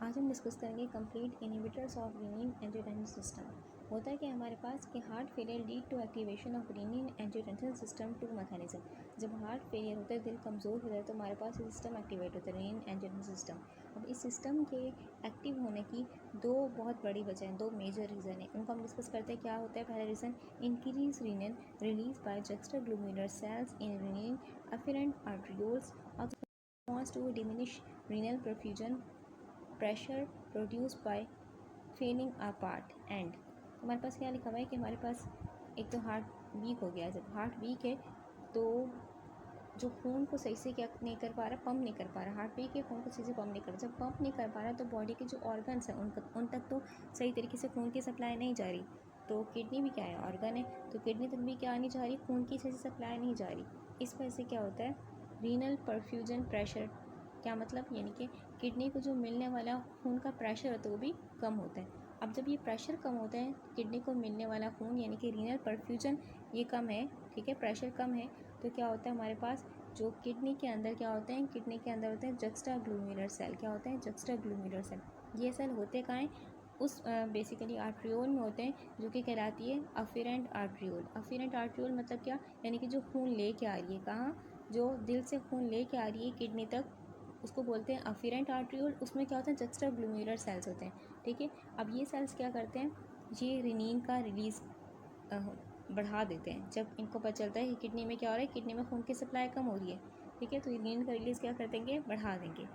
आज हम डिस्कस करेंगे complete inhibitors of renin angiotensin system. होता है कि हमारे पास कि heart failure lead to activation of renin angiotensin system to mechanism. जब हार्ट फेलियर होता है, दिल कमज़ोर होता है, तो हमारे पास ये सिस्टम एक्टिवेट होता है, रेनिन एंजियोटेंसिन सिस्टम। अब इस सिस्टम के एक्टिव होने की दो बहुत बड़ी वजह हैं, दो मेजर रीज़न है, उनको हम डिस्कस करते हैं। क्या होता है पहला reason, increase renin release by juxtaglomerular cells in renin afferent arterioles wants to diminish renal perfusion pressure produced by failing a part and हमारे पास क्या लिखा हुआ है कि हमारे पास एक तो हार्ट वीक हो गया। जब हार्ट वीक है तो जो खून को सही से क्या नहीं कर पा रहा, पंप नहीं कर पा रहा। हार्ट वीक है, खून को सही से पंप नहीं कर रहा। जब पंप नहीं कर पा रहा तो बॉडी के जो ऑर्गन्स हैं उन तक तो सही तरीके से खून की सप्लाई नहीं जा रही। तो किडनी भी क्या है, ऑर्गन है, तो किडनी तक भी क्या नहीं जा रही, खून की सही से सप्लाई नहीं जा रही। इस वजह से क्या होता है, रीनल परफ्यूजन प्रेशर, क्या मतलब, यानी कि किडनी को जो मिलने वाला खून का प्रेशर होता है वो भी कम होता है। अब जब ये प्रेशर कम होता है, किडनी को मिलने वाला खून यानी कि रीनल परफ्यूजन ये कम है, ठीक है, प्रेशर कम है, तो क्या होता है हमारे पास जो किडनी के अंदर क्या होते हैं, किडनी के अंदर होते हैं जुक्स्टाग्लूमेरुलर सेल। क्या होते हैं, जुक्स्टाग्लूमेरुलर सेल। ये सेल होते कहाँ हैं, उस बेसिकली आर्ट्रियोल में होते हैं, जो कि कहलाती है अफेरेंट आर्ट्रियोल। अफेरेंट आर्ट्रियोल मतलब क्या, यानी कि जो खून लेके आ रही है, कहाँ, जो दिल से खून लेके आ रही है किडनी तक, उसको बोलते हैं अफेरेंट आर्ट्रियोल। उसमें क्या होता है, जुक्स्टाग्लूमेरुलर सेल्स होते हैं, ठीक है। अब ये सेल्स क्या करते हैं, ये रेनिन का रिलीज़ बढ़ा देते हैं। जब इनको पता चलता है कि किडनी में क्या हो रहा है, किडनी में खून की सप्लाई कम हो रही है, ठीक है, तो रेनिन का रिलीज़ क्या कर देंगे, बढ़ा देंगे।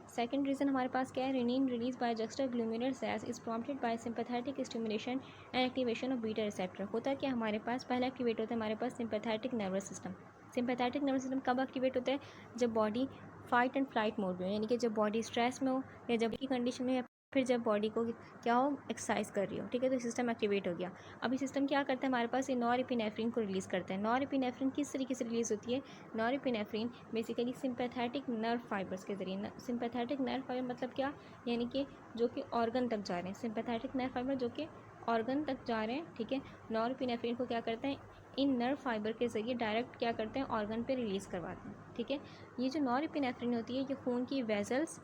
सेकेंड रीज़न हमारे पास क्या है, renin release by juxtaglomerular cells is prompted by sympathetic stimulation and activation of beta receptor. होता है कि हमारे पास पहला एक्टिवेट होता है हमारे पास sympathetic nervous system. Sympathetic nervous system कब एक्टिवेट होता है, जब body fight and flight mode में हो, यानी कि जब बॉडी स्ट्रेस में हो या जब की कंडीशन में, फिर जब बॉडी को क्या हो, एक्सरसाइज कर रही हो, ठीक है, तो सिस्टम एक्टिवेट हो गया। अब ये सिस्टम क्या करता है हमारे पास, ये नॉरएपिनेफ्रिन को रिलीज़ करता है। नॉरएपिनेफ्रिन किस तरीके से रिलीज़ होती है, norepinephrine basically sympathetic nerve fibres के जरिए। सिंपैथेटिक नर्व फाइबर मतलब क्या, यानी कि जो कि ऑर्गन तक जा रहे हैं, सिंपैथेटिक नर्व फाइबर जो कि ऑर्गन तक जा रहे हैं, ठीक है। नॉरएपिनेफ्रिन को क्या करते हैं, इन नर्व फाइबर के जरिए डायरेक्ट क्या करते हैं, ऑर्गन पे रिलीज़ करवाते हैं, ठीक है। ये जो नॉरएपिनेफ्रिन होती है, ये खून की वेजल्स,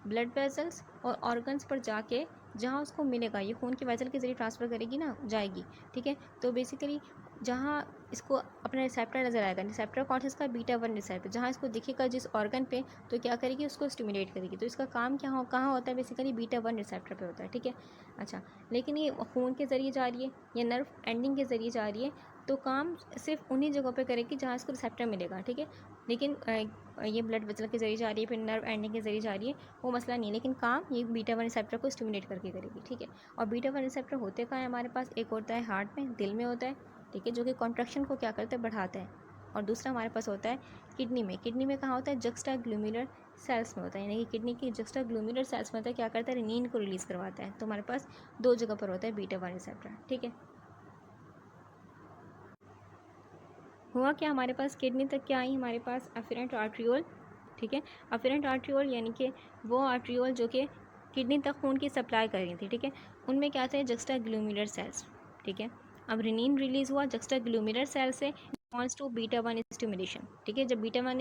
ब्लड वेजल्स और ऑर्गन्स पर जाके जहाँ उसको मिलेगा, ये खून के वेजल के ज़रिए ट्रांसफ़र करेगी ना, जाएगी, ठीक है। तो बेसिकली जहाँ इसको अपना रिसेप्टर नज़र आएगा, रिसेप्टर कौन सा, इसका बीटा 1 रिसेप्टर, जहाँ इसको दिखेगा जिस ऑर्गन पे, तो क्या करेगी, उसको स्टिमुलेट करेगी। तो इसका काम क्या हो, कहाँ होता है, बेसिकली बीटा 1 रिसेप्टर पे होता है, ठीक है। अच्छा, लेकिन ये खून के ज़रिए जा रही है या नर्व एंडिंग के ज़रिए जा रही है, तो काम सिर्फ उन्हीं जगहों पे करेगी जहाँ इसको रिसेप्टर मिलेगा, ठीक है। लेकिन ये ब्लड वेसल के ज़रिए जा रही है, फिर नर्व एंडिंग के ज़रिए जा रही है, वो मसला नहीं है, लेकिन काम ये बीटा 1 रिसेप्टर को स्टिमुलेट करके करेगी, ठीक है। और बीटा 1 रिसेप्टर होते कहाँ है हमारे पास, एक होता है हार्ट में, दिल में होता है, ठीक है, जो कि कॉन्ट्रैक्शन को क्या करता है, बढ़ाता है। और दूसरा हमारे पास होता है किडनी में। किडनी में कहाँ होता है, जुक्स्टाग्लूमेरुलर सेल्स में होता है, यानी कि किडनी की जुक्स्टाग्लूमेरुलर सेल्स में होता है, क्या करता है, रेनिन को रिलीज़ करवाता है। तो हमारे पास दो जगह पर होता है बीटा 1 रिसेप्टर, ठीक है। हुआ क्या, हमारे पास किडनी तक क्या आई, हमारे पास अफेरेंट आर्ट्रियोल, ठीक है। अफेरेंट आर्ट्रियोल यानी कि वो आर्ट्रियोल जो कि किडनी तक खून की सप्लाई कर रही थी, ठीक है। उनमें क्या थे, जुक्स्टाग्लूमेरुलर सेल्स, ठीक है। अब रेनिन रिलीज़ हुआ जुक्स्टाग्लूमेरुलर सेल से, रिस्पॉन्स टू बीटा 1 स्टिमुलेशन, ठीक है। जब बीटा 1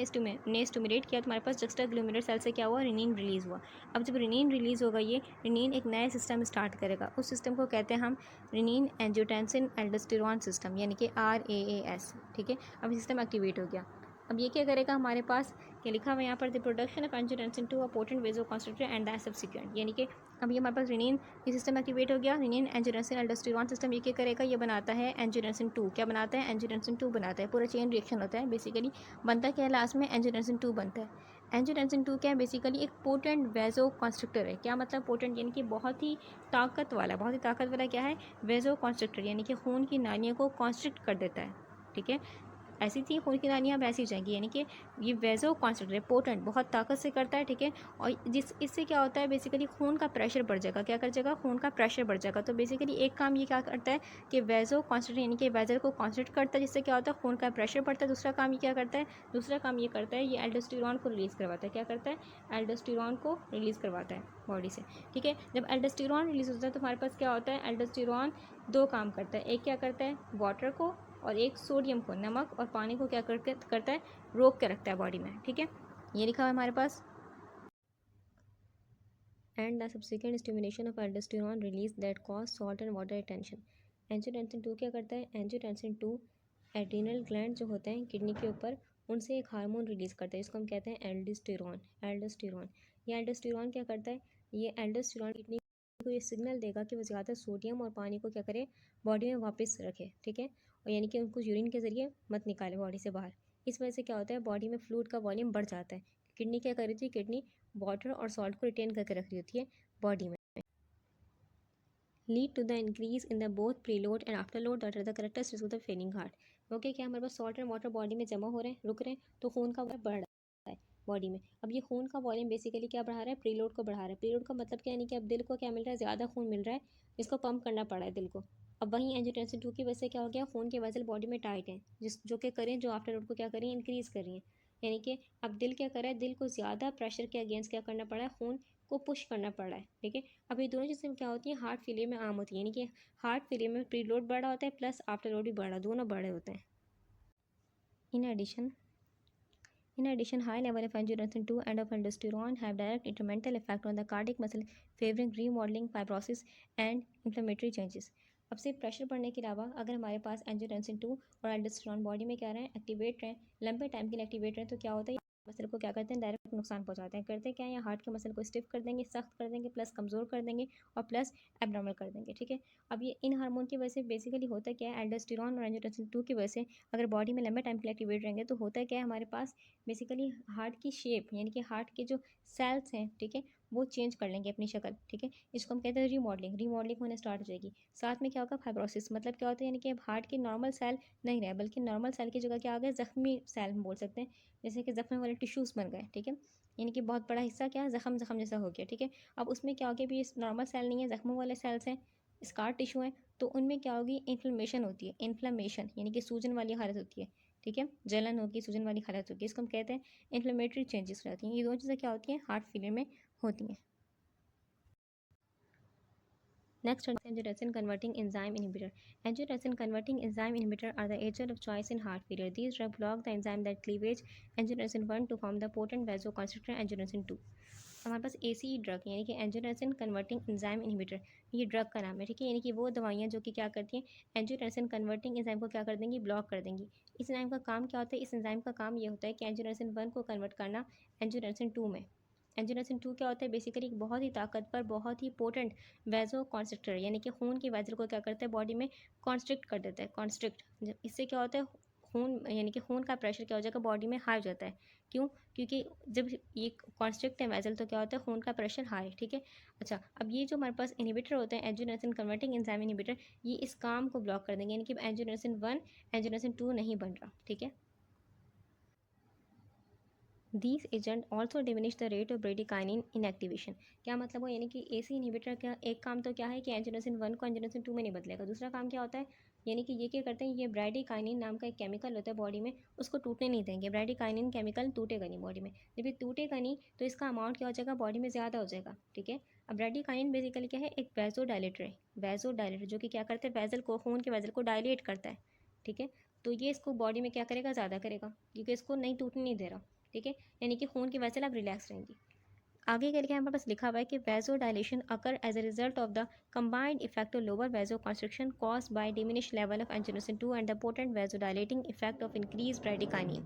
ने स्टिमुलेट किया तो हमारे पास जुक्स्टाग्लूमेरुलर सेल से क्या हुआ, रेनिन रिलीज़ हुआ। अब जब रेनिन रिलीज़ होगा, ये रेनिन एक नया सिस्टम स्टार्ट करेगा। उस सिस्टम को कहते हैं हम रेनिन एंजियोटेंसिन एल्डोस्टेरोन सिस्टम, यानी कि RAAS, ठीक है। अब सिस्टम एक्टिवेट हो गया। अब ये क्या करेगा, हमारे पास क्या लिखा हुआ है यहाँ पर, the production of angiotensin two a potent vasoconstrictor and that subsequent, यानी कि अब ये हमारे पास रेनिन ये सिस्टम एक्टिवेट हो गया। रेनिन एंजियोटेंसिन एल्डोस्टेरोन सिस्टम ये क्या करेगा, ये बनाता है एंजियोटेंसिन 2। क्या बनाता है, एंजियोटेंसिन 2 बनाता है। पूरा चेन रिएक्शन होता है, बेसिकली बनता क्या है, लास्ट में एंजियोटेंसिन 2 बनता है। एंजियोटेंसिन 2 क्या है, बेसिकली एक पोटेंट वेसोकंस्ट्रिक्टर है। क्या मतलब पोटेंट, यानी कि बहुत ही ताकत वाला, बहुत ही ताकत वाला क्या है, वेसोकंस्ट्रिक्टर, यानी कि खून की नालियों को कॉन्स्ट्रिक्ट कर देता है, ठीक है। ऐसी थी खून की नालियाँ, अब ऐसी हो जाएंगी, यानी कि ये वेजो कॉन्स्ट्रिक्टर पोटेंट, बहुत ताकत से करता है, ठीक है। और इससे क्या होता है, बेसिकली खून का प्रेशर बढ़ जाएगा। क्या कर जाएगा, खून का प्रेशर बढ़ जाएगा। तो बेसिकली एक काम ये क्या करता है कि वेजो कॉन्स्ट्रिक्टर, यानी कि वेजल को कॉन्स्ट्रिक्ट करता है, जिससे क्या होता है, खून का प्रेशर बढ़ता है। दूसरा काम ये क्या करता है, दूसरा काम ये करता है, ये एल्डोस्टेरोन को रिलीज़ करवाता है। क्या करता है, एल्डोस्टेरोन को रिलीज़ करवाता है बॉडी से, ठीक है। जब एल्डोस्टेरोन रिलीज़ होता है तो हमारे पास क्या होता है, एल्डोस्टेरोन दो काम करता है। एक क्या करता है, वाटर को, और एक सोडियम को, नमक और पानी को क्या करता है, रोक के रखता है बॉडी में, ठीक है। ये लिखा हुआ है हमारे पास। and the subsequent stimulation of aldosterone release that cause salt and water retention. Angiotensin 2 क्या करता है? एंजियोटेंसिन 2 एड्रीनल ग्लैंड जो होते हैं किडनी के ऊपर, उनसे एक हार्मोन रिलीज़ करता है जिसको हम कहते हैं एल्डोस्टेरॉन। एल्डोस्टेरॉन ये एल्डोस्टेरॉन क्या करता है? ये एल्डोस्टेरॉन किडनी को ये सिग्नल देगा कि वो ज़्यादा सोडियम और पानी को क्या करे, बॉडी में वापस रखे, ठीक है, और यानी कि उनको यूरिन के ज़रिए मत निकाले बॉडी से बाहर। इस वजह से क्या होता है, बॉडी में फ्लूइड का वॉल्यूम बढ़ जाता है। किडनी क्या कर रही थी? किडनी वाटर और सॉल्ट को रिटेन करके रख रही होती है बॉडी में। Lead to the increase in the both preload and afterload that are the characteristics of the failing heart. Okay, क्या हमारे पास सॉल्ट एंड वाटर बॉडी में जमा हो रहे हैं, रुक रहे हैं, तो खून का वॉल्यूम बढ़ रहा है बॉडी में। अब ये खून का वॉल्यूम बेसिकली क्या बढ़ा रहा है? प्रीलोड को बढ़ा रहा है। प्रीलोड का मतलब क्या, यानी कि अब दिल को क्या मिल रहा है? ज़्यादा खून मिल रहा है, जिसको पंप करना पड़ा है दिल को। अब वहीं एंजियोटेंसिन 2 की वजह से क्या हो गया? खून के वेसल बॉडी में टाइट हैं, जिस जो कि करें, जो आफ्टरलोड को क्या करें? इंक्रीज़ कर रही हैं। यानी कि अब दिल क्या कर रहा है? दिल को ज़्यादा प्रेशर के अगेंस्ट क्या करना पड़ा है? खून को पुश करना पड़ रहा है, ठीक है। अब ये दोनों चीज़ें क्या होती हैं? हार्ट फेलियर में आम होती है, यानी कि हार्ट फेलियर में प्रीलोड बढ़ा होता है प्लस आफ्टरलोड भी बढ़ा, दोनों बड़े होते हैं। In addition, high level of angiotensin 2 and of aldosterone have direct detrimental effect on the cardiac muscle, favoring remodeling, fibrosis and inflammatory changes. अब सिर्फ प्रेशर बढ़ने के अलावा अगर हमारे पास एंजियोटेंसिन 2 और एल्डोस्टेरोन बॉडी में क्या रहे हैं? एक्टिवेट रहें, लंबे टाइम के लिए एक्टिवेट रहें, तो क्या होता है? मसल को क्या करते हैं? डायरेक्ट नुकसान पहुंचाते हैं। करते क्या है? या हार्ट के मसल को स्टिफ कर देंगे, सख्त कर देंगे, प्लस कमज़ोर कर देंगे और प्लस एबनॉर्मल कर देंगे, ठीक है। अब ये इन हार्मोन की वजह से बेसिकली होता क्या है? एल्डोस्टेरोन और एंजियोटेंसिन 2 की वजह से अगर बॉडी में लंबे टाइम के लिए एक्टिवेट रहेंगे तो होता है क्या है? हमारे पास बेसिकली हार्ट की शेप, यानी कि हार्ट के जो सेल्स हैं, ठीक है, वो चेंज कर लेंगे अपनी शक्ल, ठीक है। इसको हम कहते हैं रीमॉडलिंग होने स्टार्ट हो जाएगी। साथ में क्या होगा? फाइब्रोसिस। मतलब क्या होता है? यानी कि अब हार्ट के नॉर्मल सेल नहीं रहे, बल्कि नॉर्मल सेल की जगह क्या आ गए? जख्मी सेल हम बोल सकते हैं, जैसे कि जख्म वाले टिश्यूज़ बन गए, ठीक है। यानी कि बहुत बड़ा हिस्सा क्या, जख्म जख्म जैसा हो गया, ठीक है। अब उसमें क्या हो गया? भी नॉर्मल सेल नहीं है, जख्मों वाले सेल्स हैं, स्कार टिश्यू हैं, तो उनमें क्या होगी? इन्फ्लेमेशन होती है। इन्फ्लेमेशन यानी कि सूजन वाली हालत होती है, ठीक है, जलन होगी, सूजन वाली हालत होगी, इसको हम कहते हैं इन्फ्लेमेटरी चेंजेस रहती हैं। ये दोनों चीज़ें क्या होती हैं? हार्ट फेलियर में होती हैं। Next, angiotensin converting enzyme inhibitor. Angiotensin converting enzyme inhibitor are the agent of choice in heart failure. These drugs block the enzyme that cleavage angiotensin 1 to form the potent vasoconstrictor angiotensin 2. हमारे पास AC drug यानी कि angiotensin converting enzyme inhibitor, ये drug का नाम है, ठीक है। यानी कि वो दवाइयाँ जो कि क्या करती हैं? एंजियोटेंसिन कन्वर्टिंग एंजाइम को क्या कर देंगी? ब्लॉक कर देंगी। इस एंजाइम का काम क्या होता है? इस एंजाइम का काम ये होता है कि एंजियोटेंसिन 1 को कन्वर्ट करना एंजियोटेंसिन 2 में। एंजियोटेंसिन 2 क्या होता है? बेसिकली एक बहुत ही ताकतवर, बहुत ही पोटेंट वैजो कॉन्स्ट्रिक्टर, यानी कि खून की वैजल को क्या करता है? बॉडी में कॉन्स्ट्रिक्ट कर देता है, कॉन्स्ट्रिक्ट। इससे क्या होता है? खून, यानी कि खून का प्रेशर क्या हो जाएगा? बॉडी में हाई हो जाता है। क्यों? क्योंकि जब ये कॉन्स्ट्रिक्ट है वैजल, तो क्या होता है? खून का प्रेशर हाई, ठीक है। अच्छा, अब ये जो हमारे पास इनहिबिटर होते हैं, एंजियोटेंसिन कन्वर्टिंग एंजाइम इनहिबिटर, ये इस काम को ब्लॉक कर देंगे, यानी कि एंजियोटेंसिन 1 एंजियोटेंसिन 2 नहीं बन रहा, ठीक है। These agents also diminish the rate of bradykinin inactivation. क्या मतलब हो? यानी कि एसी इनहिबिटर का एक काम तो क्या है कि एंजियोटेंसिन 1 को एंजियोटेंसिन 2 में नहीं बदलेगा। दूसरा काम क्या होता है? यानी कि ये क्या करते हैं? ये ब्रैडिकाइनिन नाम का एक केमिकल होता है बॉडी में, उसको टूटने नहीं देंगे। ब्रैडिकाइनिन केमिकल टूटेगा नहीं बॉडी में। जब ये टूटेगा नहीं तो इसका अमाउंट क्या हो जाएगा? बॉडी में ज़्यादा हो जाएगा, ठीक है। अब ब्रैडिकाइनिन बेसिकली क्या है? एक वैजोडायलेटर है, वैजोडायलेटर जो कि क्या करता है? वैजल को, खून के वैजल को डायलेट करता है, ठीक है। तो ये इसको बॉडी में क्या करेगा? ज़्यादा करेगा, क्योंकि इसको नहीं टूटने नहीं दे रहा, ठीक है। यानी कि खून की वैसल अब रिलैक्स रहेंगी। आगे करके हमारे पास लिखा हुआ है कि vasodilation occur as a result of the combined effect of lower vasoconstriction cause by diminish level of angiotensin 2 and the potent vasodilating effect of increase bradykinin.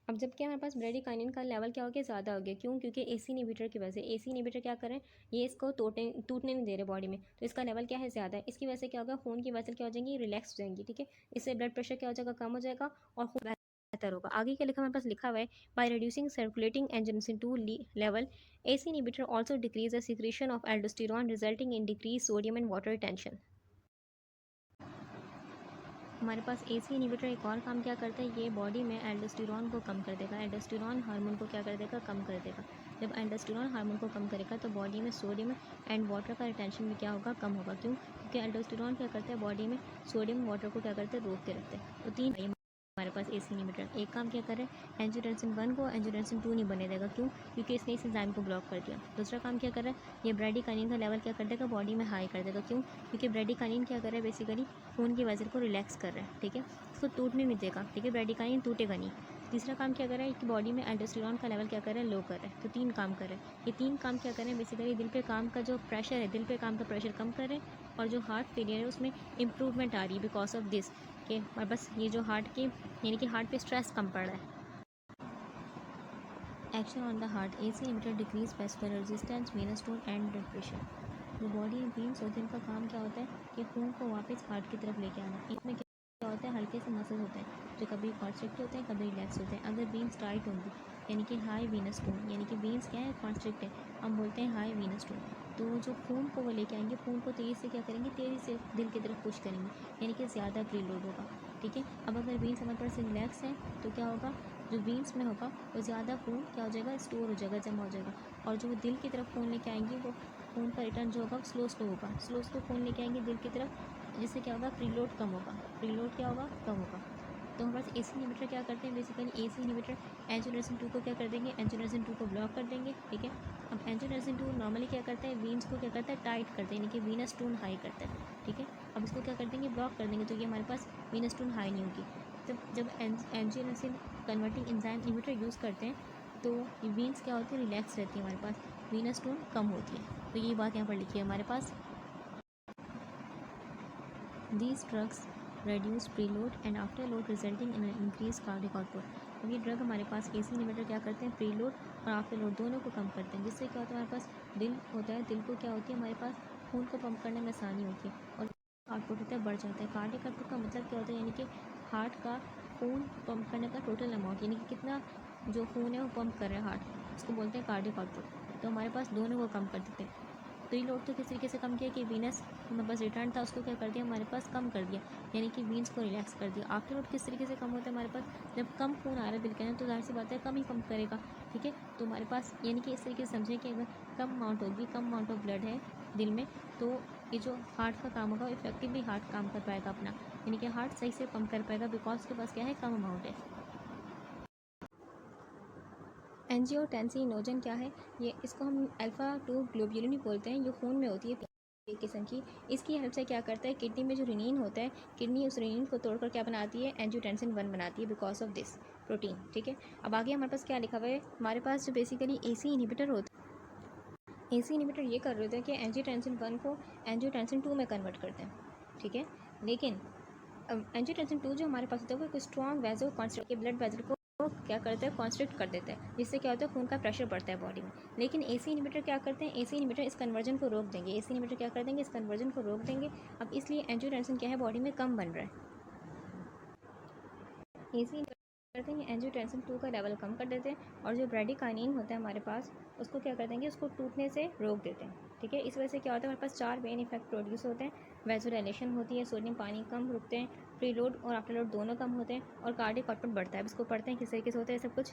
अब जबकि हमारे पास ब्रैडिकाइनिन का लेवल क्या हो गया? ज़्यादा हो गया। क्यों? क्योंकि एसी इनहिबिटर की वजह से। एसी इनहिबिटर क्या करें? ये इसको टूटने नहीं दे रहे बॉडी में, तो इसका लेवल क्या है? ज़्यादा है। इसकी वजह से क्या होगा? खून की वजह क्या हो जाएंगी? रिलैक्स हो जाएंगी, ठीक है। इससे ब्लड प्रेशर क्या हो जाएगा? कम हो जाएगा और खून बेहतर होगा। आगे क्या लिखा हमारे पास लिखा हुआ है? By reducing circulating angiotensin 2 level, AC inhibitor also decrease the secretion of aldosterone resulting in decrease sodium and water retention. हमारे पास एसी इनहिबिटर एक और काम क्या करता है? ये बॉडी में एल्डोस्टेरॉन को कम कर देगा। एल्डोस्टेरॉन हार्मोन को क्या कर देगा? कम कर देगा। जब एल्डोस्टेरॉन हार्मोन को कम करेगा तो बॉडी में सोडियम एंड वाटर का रिटेंशन भी क्या होगा? कम होगा। क्यों? क्योंकि एल्डोस्टेरॉन क्या करता है? बॉडी में सोडियम वाटर को क्या करते हैं? रोक के रखते हैं। तो तीन हमारे पास एसी इनहिबिटर एक काम क्या करे? एंजियोटेंसिन 1 को एंजियोटेंसिन 2 नहीं बने देगा। क्यों? क्योंकि इसने इस एंजाइम को ब्लॉक कर दिया। दूसरा काम क्या कर रहा है? ये ब्रैडिकाइनिन का लेवल क्या कर देगा? बॉडी में हाई कर देगा। क्यों? क्योंकि ब्रैडिकाइनिन क्या कर रहा है? बेसिकली खून की वजह को रिलैक्स कर रहा है, ठीक है, इसको टूटने नहीं देगा, ठीक है, ब्रैडिकाइनिन टूटेगा नहीं। तीसरा काम क्या कर रहा है कि बॉडी में एल्डोस्टेरोन का लेवल क्या कर रहा है, लो कर रहा है। तो 3 काम कर रहे हैं। ये 3 काम क्या कर रहे हैं, बेसिकली दिल पे काम का जो प्रेशर है, दिल पे काम का प्रेशर कम कर रहे हैं और जो हार्ट फेलियर है उसमें इम्प्रूवमेंट आ रही है बिकॉज ऑफ दिस कि हमारे पास ये जो हार्ट की यानी कि हार्ट पे स्ट्रेस कम पड़ रहा है। Action on the heart, AC inhibitor decrease vascular resistance, venous tone and blood pressure. जो बॉडी में वेन्स होते हैं उनका काम क्या होता है कि खून को वापस हार्ट की तरफ लेके आना। इसमें क्या होता है, हल्के से मसल्स होते हैं जो कभी कॉन्स्ट्रिक्ट होते हैं कभी रिलैक्स होते हैं। अगर वेन्स टाइट होंगी यानी कि हाई वीनस टोन, यानी कि वेन्स क्या है, कॉन्स्ट्रिक्ट है, हम बोलते हैं हाई वीनस टोन, तो जो खून को वो लेके आएंगे, खून को तेज़ी से क्या करेंगे, तेज़ी से दिल की तरफ पुश करेंगे, यानी कि ज़्यादा प्रीलोड होगा। ठीक है, अब अगर वेन्स हमारे पास रिलैक्स हैं तो क्या होगा, जो वेन्स में होगा वो ज़्यादा खून क्या हो जाएगा, स्टोर हो जाएगा, जमा हो जाएगा, और जो दिल की तरफ खून लेके आएंगे वो खून का रिटर्न जो होगा स्लो होगा, स्लो खून लेके आएंगे दिल की तरफ, जिससे क्या होगा, प्रीलोड कम होगा, प्रीलोड क्या होगा, कम होगा। तो हमारे पास एसी इनहिबिटर क्या करते हैं, बेसिकली एसी इनहिबिटर एंजियोटेंसिन 2 को क्या कर देंगे, एंजियोटेंसिन 2 को ब्लॉक कर देंगे। ठीक है, अब एंजियोटेंसिन 2 नॉर्मली क्या करता है, वीन्स को क्या करता है, टाइट करता है, यानी कि वीनस टोन हाई करता है। ठीक है, अब इसको क्या कर देंगे, ब्लॉक कर देंगे, तो ये हमारे पास वीनस टोन हाई नहीं होगी। जब angiotensin converting enzyme inhibitor use करते हैं तो ये वीन्स क्या होती है, रिलैक्स रहती है, हमारे पास वीनस टोन कम होती है। तो ये बात यहाँ पर लिखी है हमारे पास, These drugs reduce preload and afterload resulting in an increased cardiac output। अब ये ड्रग हमारे पास एसी इनहिबिटर क्या करते हैं, प्रीलोड और आफ्टरलोड दोनों को कम करते हैं, जिससे क्या होता है, हमारे पास दिल होता है, दिल को क्या होती है, हमारे पास खून को पंप करने में आसानी होती है और आउटपुट होता है बढ़ जाता है। कार्डियक आउटपुट का मतलब क्या होता है, यानी कि हार्ट का खून पंप करने का टोटल अमाउंट, यानी कि कितना जो खून है वो पंप कर रहा है हार्ट, उसको बोलते हैं कार्डियक आउटपुट। तो हमारे पास दोनों को कम कर देते हैं। प्रीलोड तो किस तरीके से कम किया कि वीनस हमारे पास रिटर्न था उसको क्या कर दिया, हमारे पास कम कर दिया, यानी कि वीन्स को रिलैक्स कर दिया। आफ्टरलोड किस तरीके से कम होता है, हमारे पास जब कम खून आ रहा है दिल के अंदर तो जाहिर सी बात है कम ही पंप करेगा। ठीक है, तो हमारे पास यानी कि इस तरीके से समझें कि अगर कम अमाउंट होगी, कम अमाउंट ऑफ ब्लड है दिल में, तो ये जो हार्ट का काम होगा इफेक्टिवली हार्ट काम कर पाएगा अपना, यानी कि हार्ट सही से पंप कर पाएगा बिकॉज उसके पास क्या है, कम अमाउंट है। एंजियोटेंसिनोजन क्या है, ये इसको हम अल्फ़ा 2 ग्लोब्यूलिन बोलते हैं, ये खून में होती है एक किस्म की। इसकी हेल्प से क्या करता है, किडनी में जो रेनिन होता है, किडनी उस रेनिन को तोड़कर क्या बनाती है, एंजियोटेंसिन 1 बनाती है बिकॉज ऑफ दिस प्रोटीन। ठीक है, अब आगे हमारे पास क्या लिखा हुआ है, हमारे पास जो बेसिकली एसी इनहिबिटर होता है, एसी इनहिबिटर ये कर रहे होते हैं कि एंजियोटेंसिन 1 को एंजियोटेंसिन 2 में कन्वर्ट करते हैं। ठीक है, लेकिन एंजियोटेंसिन 2 जो हमारे पास होता है वो एक स्ट्रॉन्ग वैजो कॉन्स्ट्रिक्ट के ब्लड वेजल को क्या करता है, कॉन्स्ट्रिक्ट कर देता है, जिससे क्या होता है, खून का प्रेशर बढ़ता है बॉडी में। लेकिन एसी इनहिबिटर क्या करते हैं, एसी इनहिबिटर इस कन्वर्जन को रोक देंगे, एसी इनहिबिटर क्या कर देंगे, इस कन्वर्जन को रोक देंगे। अब इसलिए एंजियोटेंसिन क्या है, बॉडी में कम बन रहा है। एसी करते हैं, एंजियोटेंसिन 2 का लेवल कम कर देते हैं और जो ब्रेडिकाइनिन होता है हमारे पास उसको क्या कर देंगे, उसको टूटने से रोक देते हैं। ठीक है, इस वजह से क्या होता है, हमारे पास 4 मेन इफेक्ट प्रोड्यूस होते हैं, वैसोडाइलेशन होती है, सोडियम पानी कम रुकते हैं, प्रीलोड और आफ्टरलोड दोनों कम होते हैं और कार्डियक आउटपुट बढ़ता है। अब इसको पढ़ते हैं किस तरीके से होता है सब कुछ।